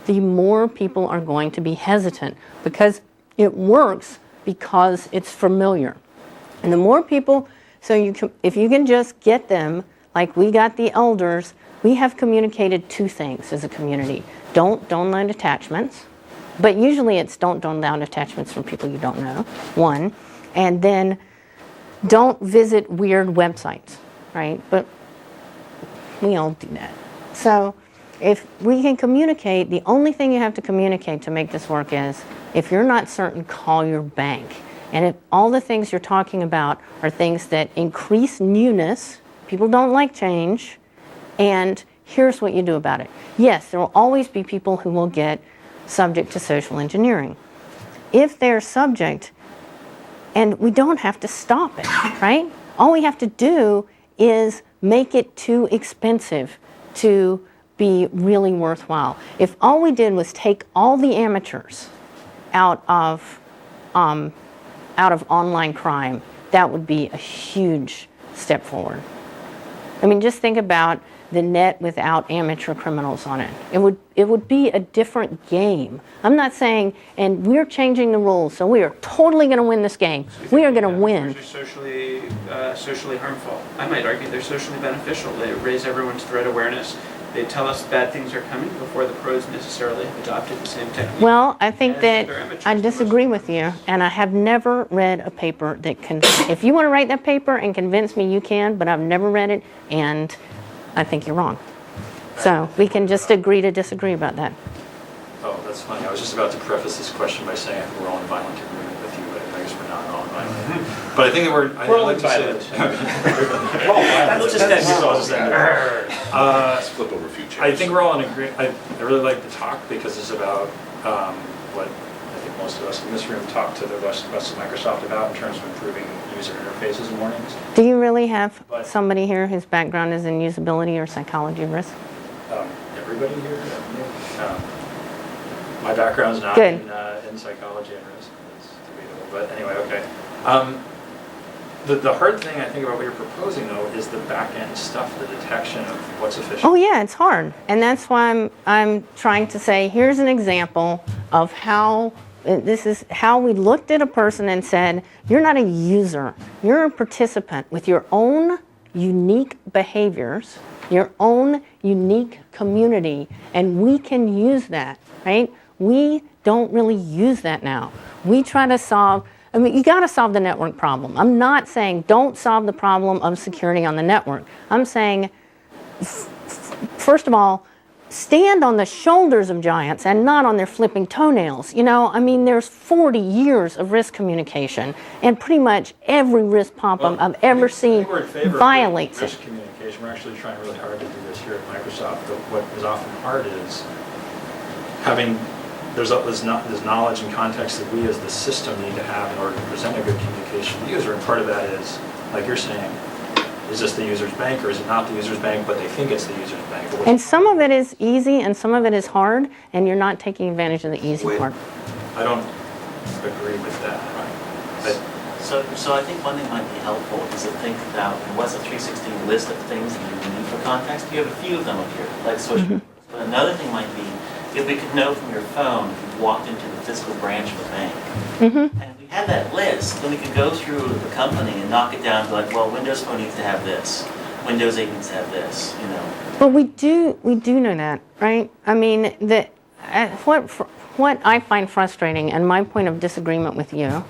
the more people are going to be hesitant, because it works because it's familiar. And the more people, if you can just get them, like we got the elders, we have communicated 2 things as a community. Don't download attachments, but usually it's don't download attachments from people you don't know, 1. And then don't visit weird websites, right? But we all do that. So if we can communicate, the only thing you have to communicate to make this work is, if you're not certain, call your bank. And if all the things you're talking about are things that increase newness, people don't like change, and here's what you do about it. Yes, there will always be people who will get subject to social engineering. If they're subject, and we don't have to stop it, right? All we have to do is make it too expensive to be really worthwhile. If all we did was take all the amateurs out of online crime, that would be a huge step forward. I mean, just think about the net without amateur criminals on it. It would be a different game. I'm not saying, and we're changing the rules, so we are totally going to win this game. We are going to win. They're socially harmful. I might argue they're socially beneficial. They raise everyone's threat awareness. They tell us bad things are coming before the pros necessarily have adopted the same technique. Well, I think that I disagree with you, and I have never read a paper that can, if you want to write that paper and convince me, you can, but I've never read it, and I think you're wrong. So we can just agree to disagree about that. Oh, that's funny. I was just about to preface this question by saying I think we're all in violent agreement with you, but I guess we're not all in violent. But I think that we're all in violent. We're all violent. Let's just flip over a few chairs. I think we're all in agreement. I really like the talk because it's about what I think most of us in this room talk to the rest of Microsoft about in terms of improving user interfaces and warnings. Do you really have somebody here whose background is in usability or psychology of risk? Everybody here? My background's not in psychology and risk. It's debatable, but anyway, okay. The hard thing I think about what you're proposing, though, is the back-end stuff, the detection of what's efficient. Oh yeah, it's hard, and that's why I'm trying to say, here's an example of how this is how we looked at a person and said, you're not a user, you're a participant with your own unique behaviors, your own unique community, and we can use that, right? We don't really use that now. We try to solve. I mean, you got to solve the network problem. I'm not saying don't solve the problem of security on the network. I'm saying, first of all, stand on the shoulders of giants and not on their flipping toenails. You know, I mean, there's 40 years of risk communication, and pretty much every risk pop-up I've ever seen we're in favor violates of it. risk communication. We're actually trying really hard to do this here at Microsoft, but what is often hard is having, there's knowledge and context that we as the system need to have in order to present a good communication to the user, and part of that is, like you're saying, is this the user's bank or is it not the user's bank, but they think it's the user's bank? And some of it is easy and some of it is hard, and you're not taking advantage of the easy part. I don't agree with that. So I think one thing might be helpful is to think about what's a 316 list of things that you need for context. You have a few of them up here, like social networks. But another thing might be if we could know from your phone if you've walked into the physical branch of a bank. And if we had that list, then we could go through the company and knock it down to like, well, Windows Phone needs to have this. Windows 8 needs to have this, you know. But we do know that, right? I mean, what I find frustrating, and my point of disagreement with you,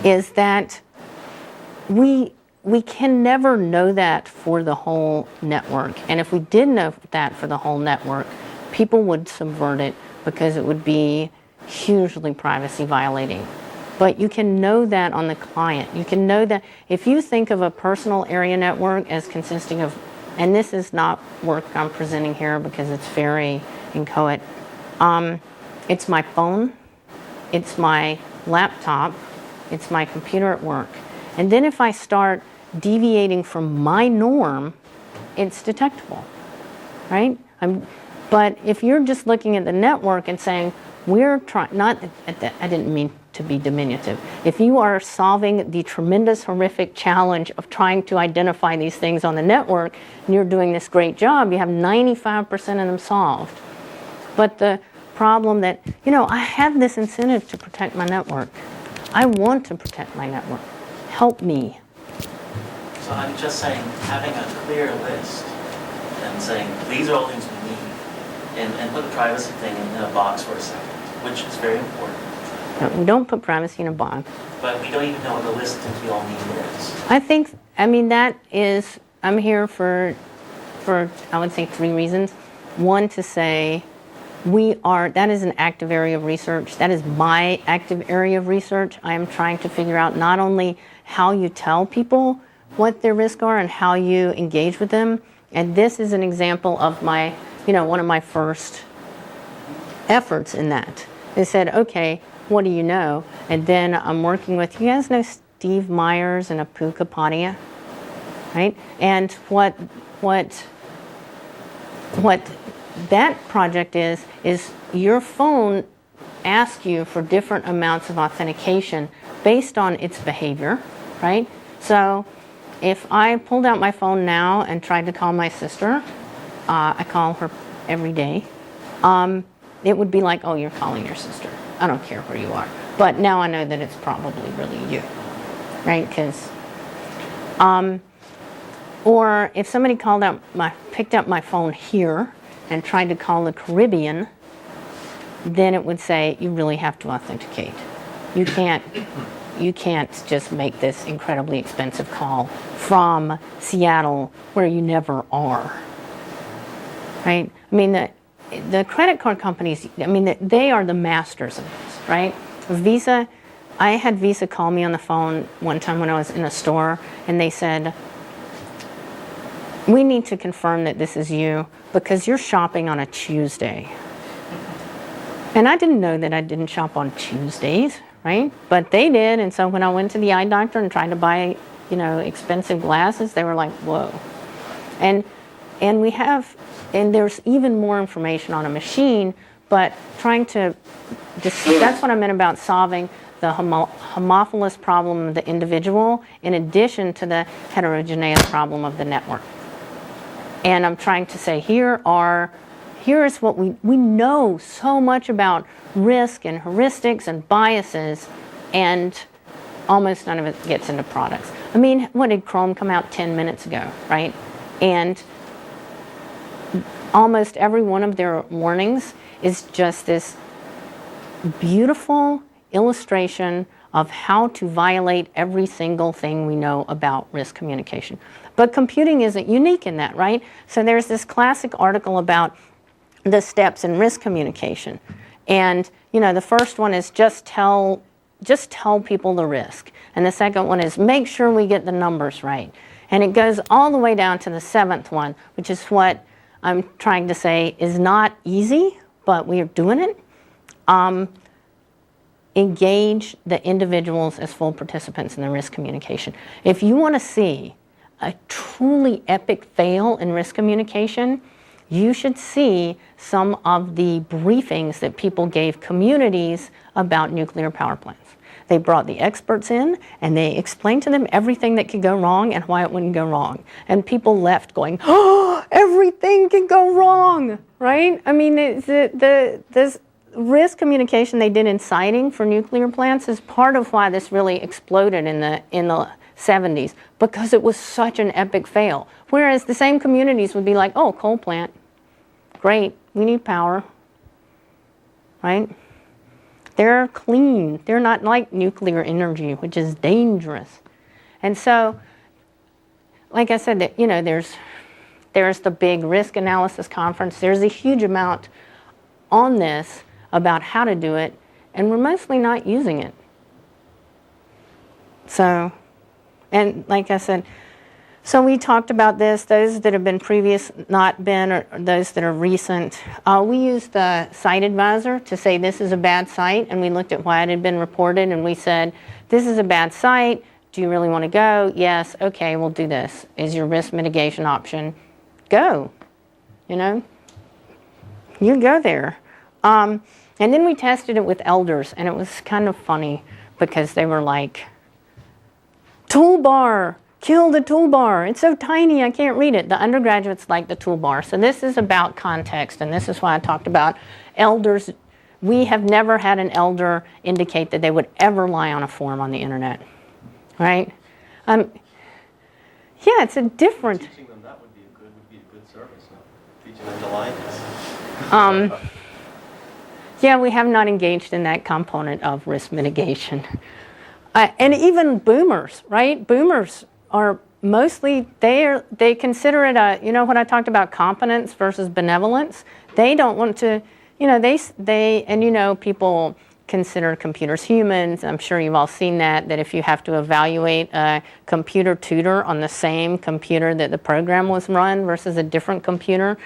is that we can never know that for the whole network. And if we did know that for the whole network, people would subvert it because it would be hugely privacy violating. But you can know that on the client. You can know that if you think of a personal area network as consisting of, and this is not work I'm presenting here because it's very inchoate, it's my phone, it's my laptop, it's my computer at work. And then if I start deviating from my norm, it's detectable, right? But if you're just looking at the network and saying, we're trying, I didn't mean to be diminutive. If you are solving the tremendous, horrific challenge of trying to identify these things on the network, and you're doing this great job, you have 95% of them solved. But the problem that, you know, I have this incentive to protect my network. I want to protect my network. Help me. So I'm just saying, having a clear list and saying, these are all things we need, and put the privacy thing in a box for a second, which is very important. We don't put privacy in a box. But we don't even know what the list of things we all need is. I mean, that is, I'm here for I would say 3 reasons. One, to say that is an active area of research. That is my active area of research. I am trying to figure out not only how you tell people what their risks are and how you engage with them. And this is an example of my, one of my first efforts in that. They said, okay, what do you know? And then I'm working with, you guys know Steve Myers and Opaque, right? And what that project is your phone asks you for different amounts of authentication based on its behavior, right? So if I pulled out my phone now and tried to call my sister, I call her every day, it would be like, oh, you're calling your sister. I don't care where you are. But now I know that it's probably really you, right? Because, or if somebody picked up my phone here and tried to call the Caribbean, then it would say, you really have to authenticate. You can't just make this incredibly expensive call from Seattle where you never are, right? I mean, the credit card companies, they are the masters of this, right? Visa, I had Visa call me on the phone one time when I was in a store, and they said, we need to confirm that this is you because you're shopping on a Tuesday. And I didn't know that I didn't shop on Tuesdays, right? But they did, and so when I went to the eye doctor and tried to buy, expensive glasses, they were like, whoa. And there's even more information on a machine, but that's what I meant about solving the homophilous problem of the individual in addition to the heterogeneous problem of the network. And I'm trying to say, here is what we know so much about risk and heuristics and biases, and almost none of it gets into products. I mean, what did Chrome come out 10 minutes ago, right? And almost every one of their warnings is just this beautiful illustration of how to violate every single thing we know about risk communication. But computing isn't unique in that, right? So there's this classic article about the steps in risk communication. And, you know, the first one is just tell people the risk. And the second one is make sure we get the numbers right. And it goes all the way down to the seventh one, which is what I'm trying to say is not easy, but we are doing it. Engage the individuals as full participants in the risk communication. If you want to see a truly epic fail in risk communication, you should see some of the briefings that people gave communities about nuclear power plants. They brought the experts in and they explained to them everything that could go wrong and why it wouldn't go wrong. And people left going, oh, everything can go wrong, right? I mean, this risk communication they did in siting for nuclear plants is part of why this really exploded in the 70s, because it was such an epic fail. Whereas the same communities would be like, oh, coal plant, great, we need power, right? They're clean. They're not like nuclear energy, which is dangerous. And so, like I said, you know, there's the big risk analysis conference. There's a huge amount on this about how to do it, and we're mostly not using it. So, and like I said, so we talked about this, those that have been previous, not been, or those that are recent. We used the site advisor to say this is a bad site, and we looked at why it had been reported, and we said, this is a bad site, do you really want to go? Yes, okay, we'll do this. Is your risk mitigation option? Go, you know? You go there. And then we tested it with elders, and it was kind of funny, because they were like, toolbar, kill the toolbar. It's so tiny, I can't read it. The undergraduates like the toolbar. So this is about context, and this is why I talked about elders. We have never had an elder indicate that they would ever lie on a form on the internet, right? Yeah, it's a different. Teaching them that would be a good service. Teaching them to lie. Yeah, we have not engaged in that component of risk mitigation. And even boomers, right? Boomers are mostly, they consider it a, you know what I talked about, competence versus benevolence? They don't want to, you know, and you know, people consider computers humans. I'm sure you've all seen that if you have to evaluate a computer tutor on the same computer that the program was run versus a different computer,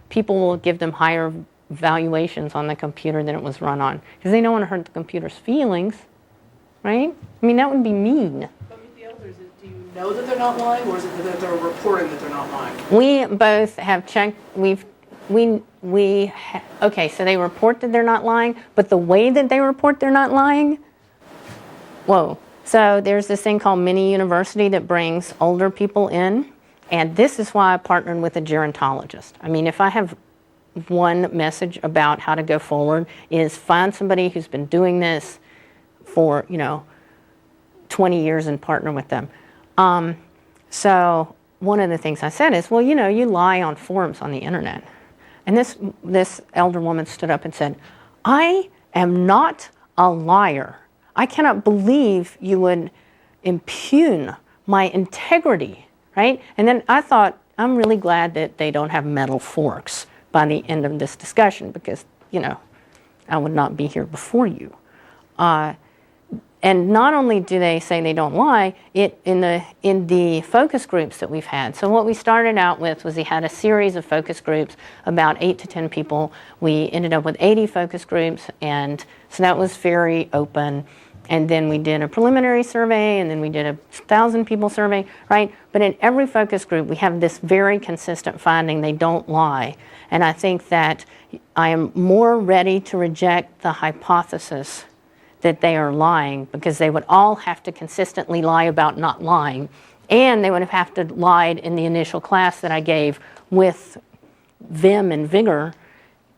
people will give them higher valuations on the computer than it was run on, because they don't want to hurt the computer's feelings. Right? I mean, that would be mean. But with the elders, do you know that they're not lying, or is it that they're reporting that they're not lying? We both have checked. Okay, so they report that they're not lying, but the way that they report they're not lying, whoa. So there's this thing called Mini University that brings older people in, and this is why I partnered with a gerontologist. I mean, if I have one message about how to go forward, is find somebody who's been doing this for, 20 years and partner with them. So one of the things I said is, well, you lie on forums on the internet. And this elder woman stood up and said, I am not a liar. I cannot believe you would impugn my integrity, right? And then I thought, I'm really glad that they don't have metal forks by the end of this discussion, because, I would not be here before you. And not only do they say they don't lie, in the focus groups that we've had. So what we started out with was we had a series of focus groups, about 8 to 10 people. We ended up with 80 focus groups, and so that was very open. And then we did a preliminary survey, and then we did a 1,000 people survey, right? But in every focus group, we have this very consistent finding: they don't lie. And I think that I am more ready to reject the hypothesis that they are lying, because they would all have to consistently lie about not lying, and they would have to lied in the initial class that I gave with vim and vigor,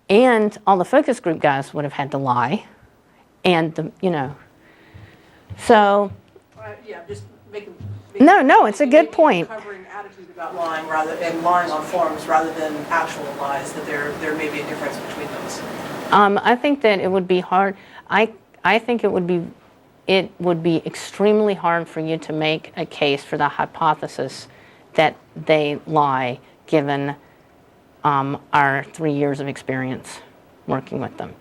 and all the focus group guys would have had to lie, and so. Yeah, just making No, it's a good point. Covering attitude about lying and lying on forums rather than actual lies. That there may be a difference between those. I think that it would be hard. I think it would be extremely hard for you to make a case for the hypothesis that they lie, given our 3 years of experience working with them.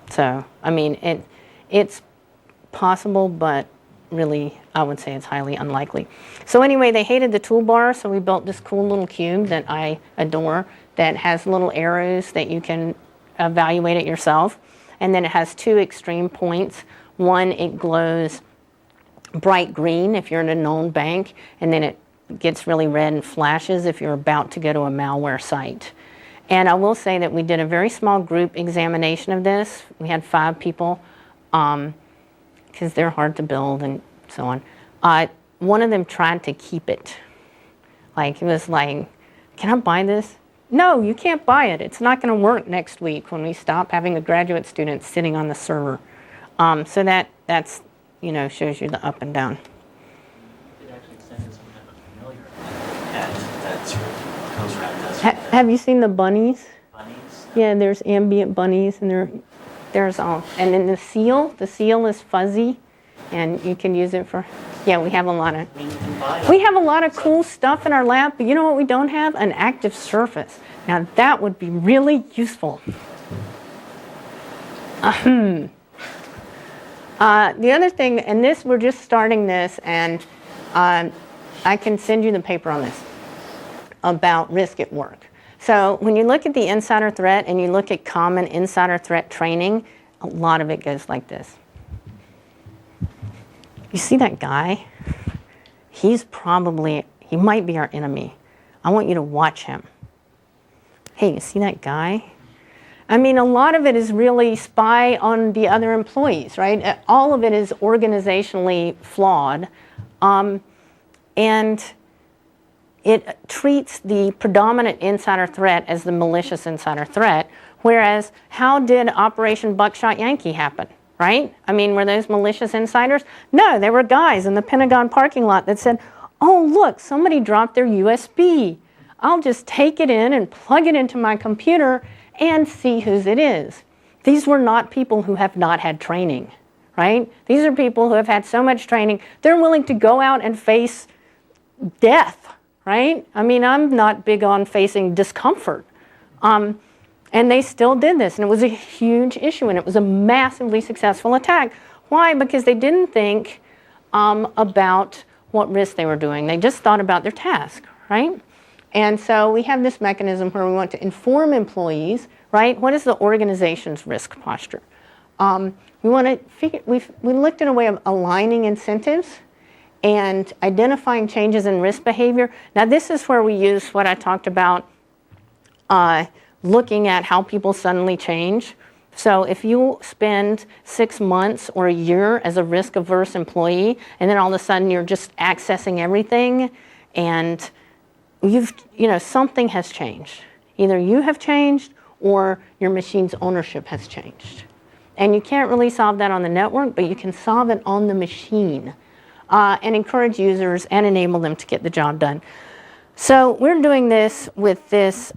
So, I mean, it's possible, but really, I would say it's highly unlikely. So anyway, they hated the toolbar, so we built this cool little cube that I adore that has little arrows that you can evaluate it yourself. And then it has 2 extreme points. One, it glows bright green if you're in a known bank, and then it gets really red and flashes if you're about to go to a malware site. And I will say that we did a very small group examination of this. We had 5 people, because they're hard to build and so on. One of them tried to keep it. Like, he was like, can I buy this? No, you can't buy it. It's not going to work next week when we stop having a graduate student sitting on the server. So that's, you know, shows you the up and down. It actually extends some type of familiar cat that sort of goes around and does Have you seen the bunnies? bunnies. Yeah, there's ambient bunnies, and there's all. And then the seal is fuzzy, and you can use it for. Yeah, we have a lot of. I mean, you can buy We have a lot of cool stuff in our lab, but you know what we don't have? An active surface. Now that would be really useful. The other thing, and this, we're just starting this, and I can send you the paper on this about risk at work. So when you look at the insider threat and you look at common insider threat training, a lot of it goes like this. You see that guy? He might be our enemy. I want you to watch him. Hey, you see that guy? I mean, a lot of it is really spy on the other employees, right? All of it is organizationally flawed. And it treats the predominant insider threat as the malicious insider threat, whereas how did Operation Buckshot Yankee happen, right? I mean, were those malicious insiders? No, there were guys in the Pentagon parking lot that said, oh, look, somebody dropped their USB. I'll just take it in and plug it into my computer and see whose it is. These were not people who have not had training, right? These are people who have had so much training, they're willing to go out and face death, right? I mean, I'm not big on facing discomfort. And they still did this, and it was a huge issue, and it was a massively successful attack. Why? Because they didn't think about what risk they were doing. They just thought about their task, right? And so we have this mechanism where we want to inform employees, right? What is the organization's risk posture? We want to figure, we looked at a way of aligning incentives and identifying changes in risk behavior. Now this is where we use what I talked about, looking at how people suddenly change. So if you spend 6 months or a year as a risk-averse employee, and then all of a sudden you're just accessing everything, and something has changed. Either you have changed or your machine's ownership has changed. And you can't really solve that on the network, but you can solve it on the machine and encourage users and enable them to get the job done. So we're doing this with this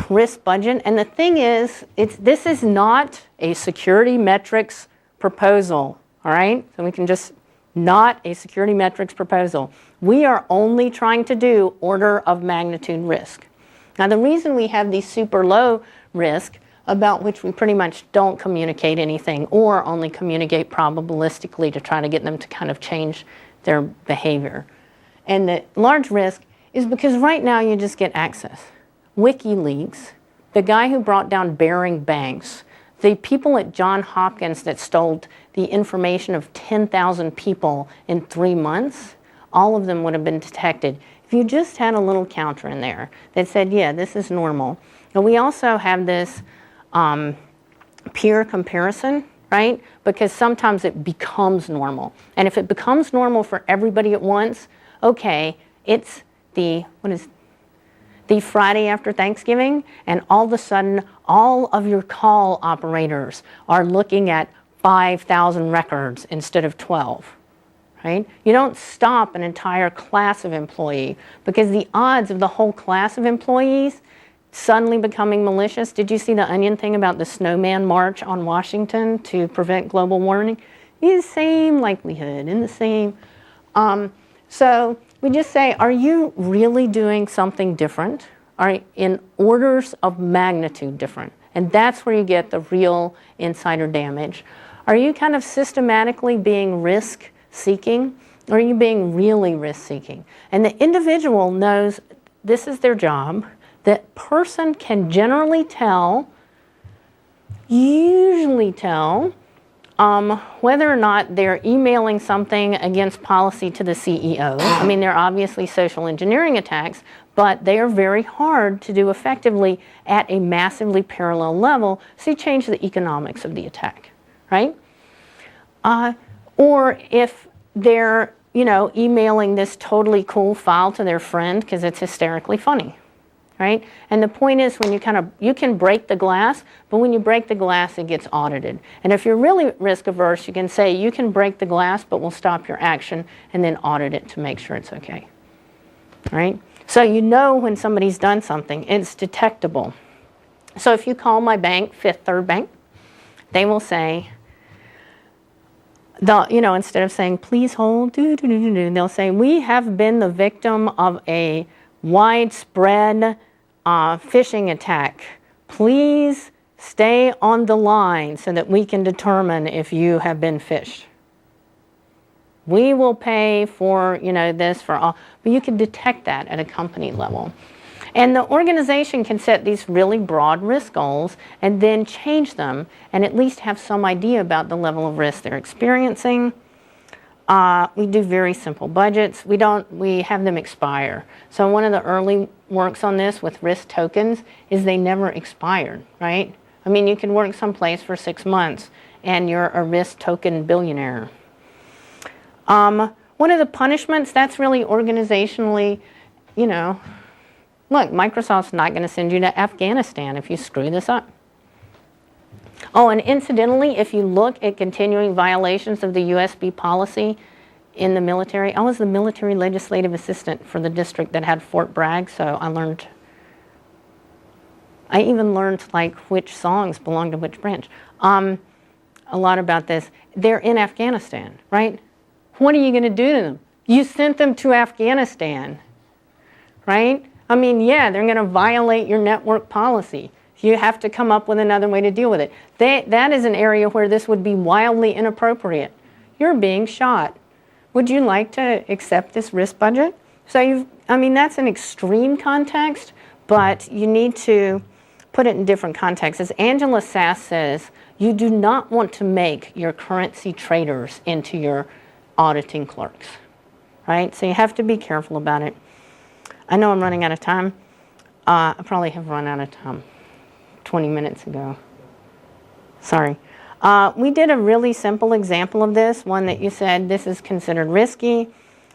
risk budget. And the thing is, this is not a security metrics proposal, all right? So we can just, not a security metrics proposal. We are only trying to do order of magnitude risk. Now the reason we have these super low risk, about which we pretty much don't communicate anything or only communicate probabilistically to try to get them to kind of change their behavior. And the large risk is because right now you just get access. WikiLeaks, the guy who brought down Bearing Banks, the people at Johns Hopkins that stole the information of 10,000 people in 3 months, all of them would have been detected if you just had a little counter in there that said, yeah, this is normal. And we also have this peer comparison, right? Because sometimes it becomes normal. And if it becomes normal for everybody at once, okay, it's the Friday after Thanksgiving, and all of a sudden, all of your call operators are looking at 5,000 records instead of 12, right? You don't stop an entire class of employee because the odds of the whole class of employees suddenly becoming malicious. Did you see the Onion thing about the snowman march on Washington to prevent global warming? The same likelihood in the same. So we just say, are you really doing something different, are in orders of magnitude different. And that's where you get the real insider damage. Are you kind of systematically being risk-seeking, or are you being really risk-seeking? And the individual knows this is their job. That person can generally tell, usually tell, whether or not they're emailing something against policy to the CEO. I mean, they're obviously social engineering attacks, but they are very hard to do effectively at a massively parallel level, so you change the economics of the attack, right? Or if they're, emailing this totally cool file to their friend because it's hysterically funny, right? And the point is, when you can break the glass, but when you break the glass, it gets audited. And if you're really risk averse, you can say, you can break the glass, but we'll stop your action and then audit it to make sure it's okay, right? So you know when somebody's done something, it's detectable. So if you call my bank, Fifth Third Bank, they will say, instead of saying, please hold, they'll say, we have been the victim of a widespread phishing attack. Please stay on the line so that we can determine if you have been phished. We will pay for, this for all, but you can detect that at a company level. And the organization can set these really broad risk goals and then change them and at least have some idea about the level of risk they're experiencing. We do very simple budgets. We have them expire. So one of the early works on this with risk tokens is they never expired, right? I mean, you can work someplace for 6 months and you're a risk token billionaire. One of the punishments, that's really organizationally, look, Microsoft's not going to send you to Afghanistan if you screw this up. Oh, and incidentally, if you look at continuing violations of the USB policy in the military, I was the military legislative assistant for the district that had Fort Bragg, so I even learned like which songs belong to which branch. A lot about this. They're in Afghanistan, right? What are you going to do to them? You sent them to Afghanistan, right? I mean, yeah, they're going to violate your network policy. You have to come up with another way to deal with it. That is an area where this would be wildly inappropriate. You're being shot. Would you like to accept this risk budget? So that's an extreme context, but you need to put it in different contexts. As Angela Sass says, you do not want to make your currency traders into your auditing clerks, right? So you have to be careful about it. I know I'm running out of time. I probably have run out of time 20 minutes ago. Sorry. We did a really simple example of this, one that you said this is considered risky,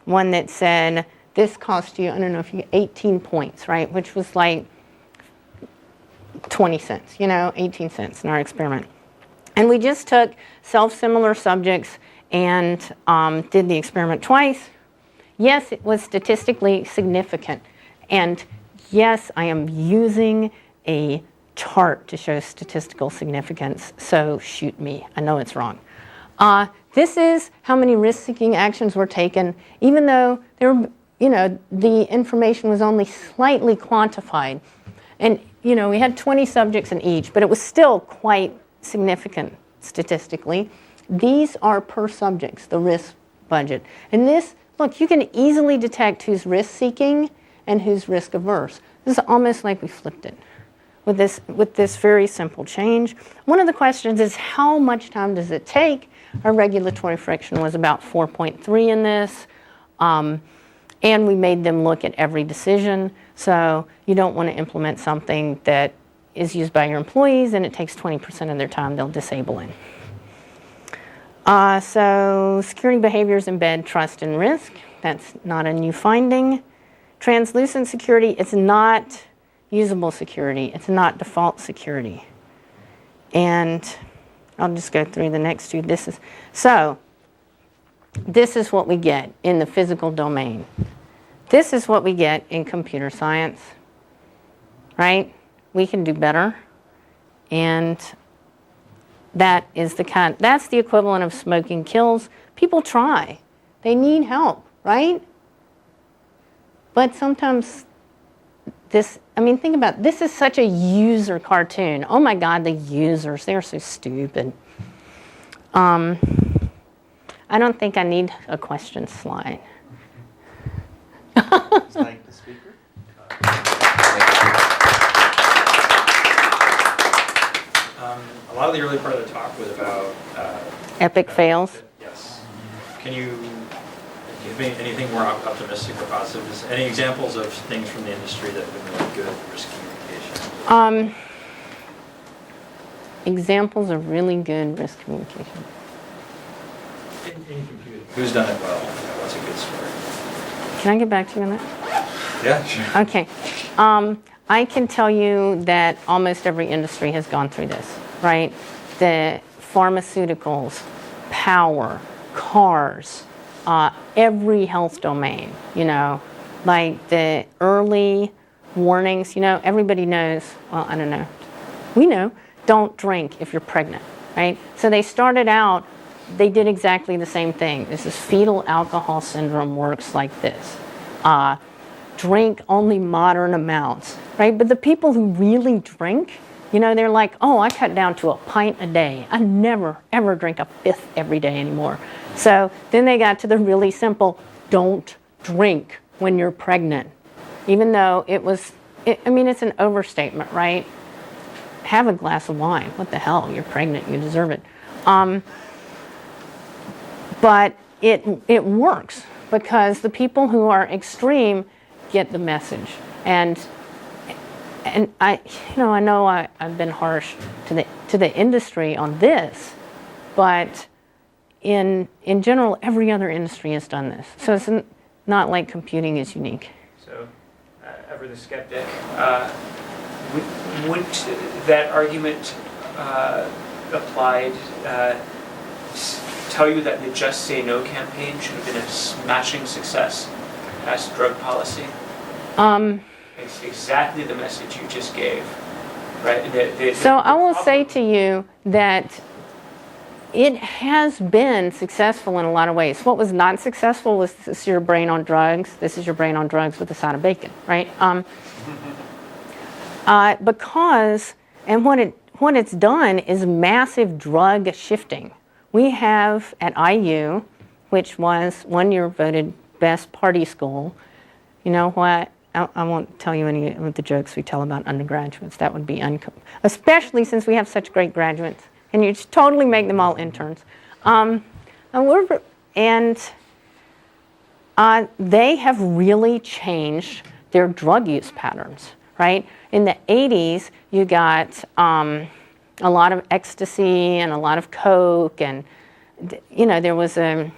one that said this cost you, 18 points, right? Which was like 20 cents, 18 cents in our experiment. And we just took self-similar subjects and did the experiment twice. Yes, it was statistically significant. And yes, I am using a chart to show statistical significance, so shoot me. I know it's wrong. This is how many risk-seeking actions were taken, even though the information was only slightly quantified. And, we had 20 subjects in each, but it was still quite significant statistically. These are per subjects, the risk budget. And this, look, you can easily detect who's risk-seeking and who's risk-averse. This is almost like we flipped it with this very simple change. One of the questions is, how much time does it take? Our regulatory friction was about 4.3 in this. And we made them look at every decision. So you don't want to implement something that is used by your employees and it takes 20% of their time, they'll disable it. So security behaviors embed trust and risk. That's not a new finding. Translucent security, it's not usable security. It's not default security. And I'll just go through the next two. This is what we get in the physical domain. This is what we get in computer science, right? We can do better. And that's the equivalent of smoking kills. People try. They need help, right? But sometimes this I mean, think about, this is such a user cartoon. Oh my God, the users, they're so stupid. I don't think I need a question slide. Thank the speaker. A lot of the early part of the talk was about Epic fails. Yes. Can you give me anything more optimistic or positive? Just any examples of things from the industry that have been really good at risk communication? Examples of really good risk communication. In computing. Who's done it well? What's a good story? Can I get back to you on that? Yeah, sure. Okay. I can tell you that almost every industry has gone through this, right? The pharmaceuticals, power, cars, every health domain, like the early warnings, everybody knows, well, I don't know. We know, don't drink if you're pregnant, right? So they started out, they did exactly the same thing. This is fetal alcohol syndrome works like this. Drink only moderate amounts, right? But the people who really drink, they're like, oh, I cut down to a pint a day. I never, ever drink a fifth every day anymore. So then they got to the really simple, don't drink when you're pregnant. Even though it's an overstatement, right? Have a glass of wine. What the hell? You're pregnant. You deserve it. But it works because the people who are extreme get the message. And I know I've been harsh to the industry on this, but in general, every other industry has done this. So it's not like computing is unique. So, ever the skeptic, would that argument applied tell you that the Just Say No campaign should have been a smashing success as drug policy? It's exactly the message you just gave, right? So I will say to you that it has been successful in a lot of ways. What was not successful was this is your brain on drugs. This is your brain on drugs with a side of bacon, right? Because, and what it's done is massive drug shifting. We have at IU, which was 1 year voted best party school. You know what? I won't tell you any of the jokes we tell about undergraduates. That would be especially since we have such great graduates. And you just totally make them all interns. They have really changed their drug use patterns, right? In the 80s, you got a lot of ecstasy and a lot of coke, and there was a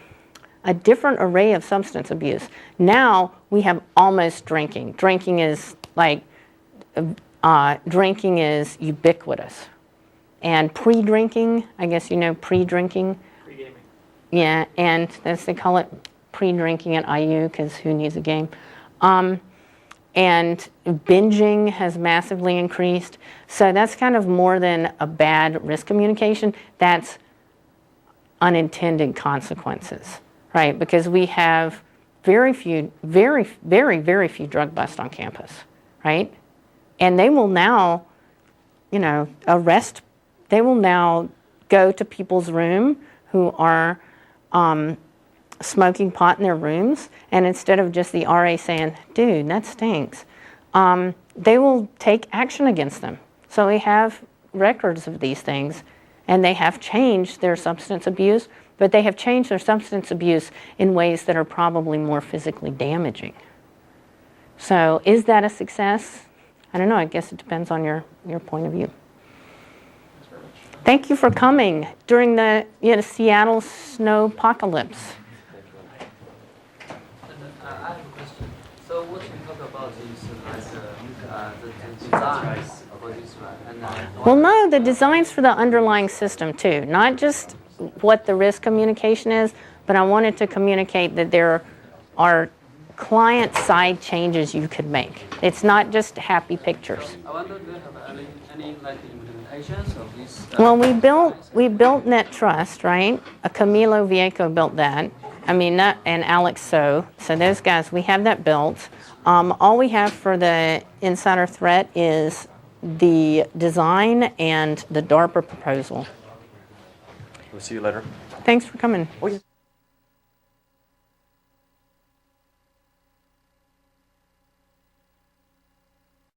different array of substance abuse. Now we have almost drinking. Drinking is ubiquitous. And pre-drinking, I guess pre-drinking. Pre-gaming. Yeah, and they call it pre-drinking at IU because who needs a game? And binging has massively increased. So that's kind of more than a bad risk communication. That's unintended consequences, right? Because we have very few, very, very, very few drug busts on campus, right? And they will now, they will now go to people's room who are smoking pot in their rooms, and instead of just the RA saying, dude, that stinks, they will take action against them. So we have records of these things, and they have changed their substance abuse, but they have changed their substance abuse in ways that are probably more physically damaging. So is that a success? I don't know. I guess it depends on your point of view. Thank you for coming during the Seattle snowpocalypse. I have a question. So what you talk about is the designs about this one. Well, no, the designs for the underlying system too, not just what the risk communication is, but I wanted to communicate that there are client-side changes you could make. It's not just happy pictures. I wonder, do you have any implementations of this? Well, we built Net Trust, right? Camilo Vieco built that. And Alex So those guys, we have that built. All we have for the insider threat is the design and the DARPA proposal. We'll see you later. Thanks for coming. Oh, yeah.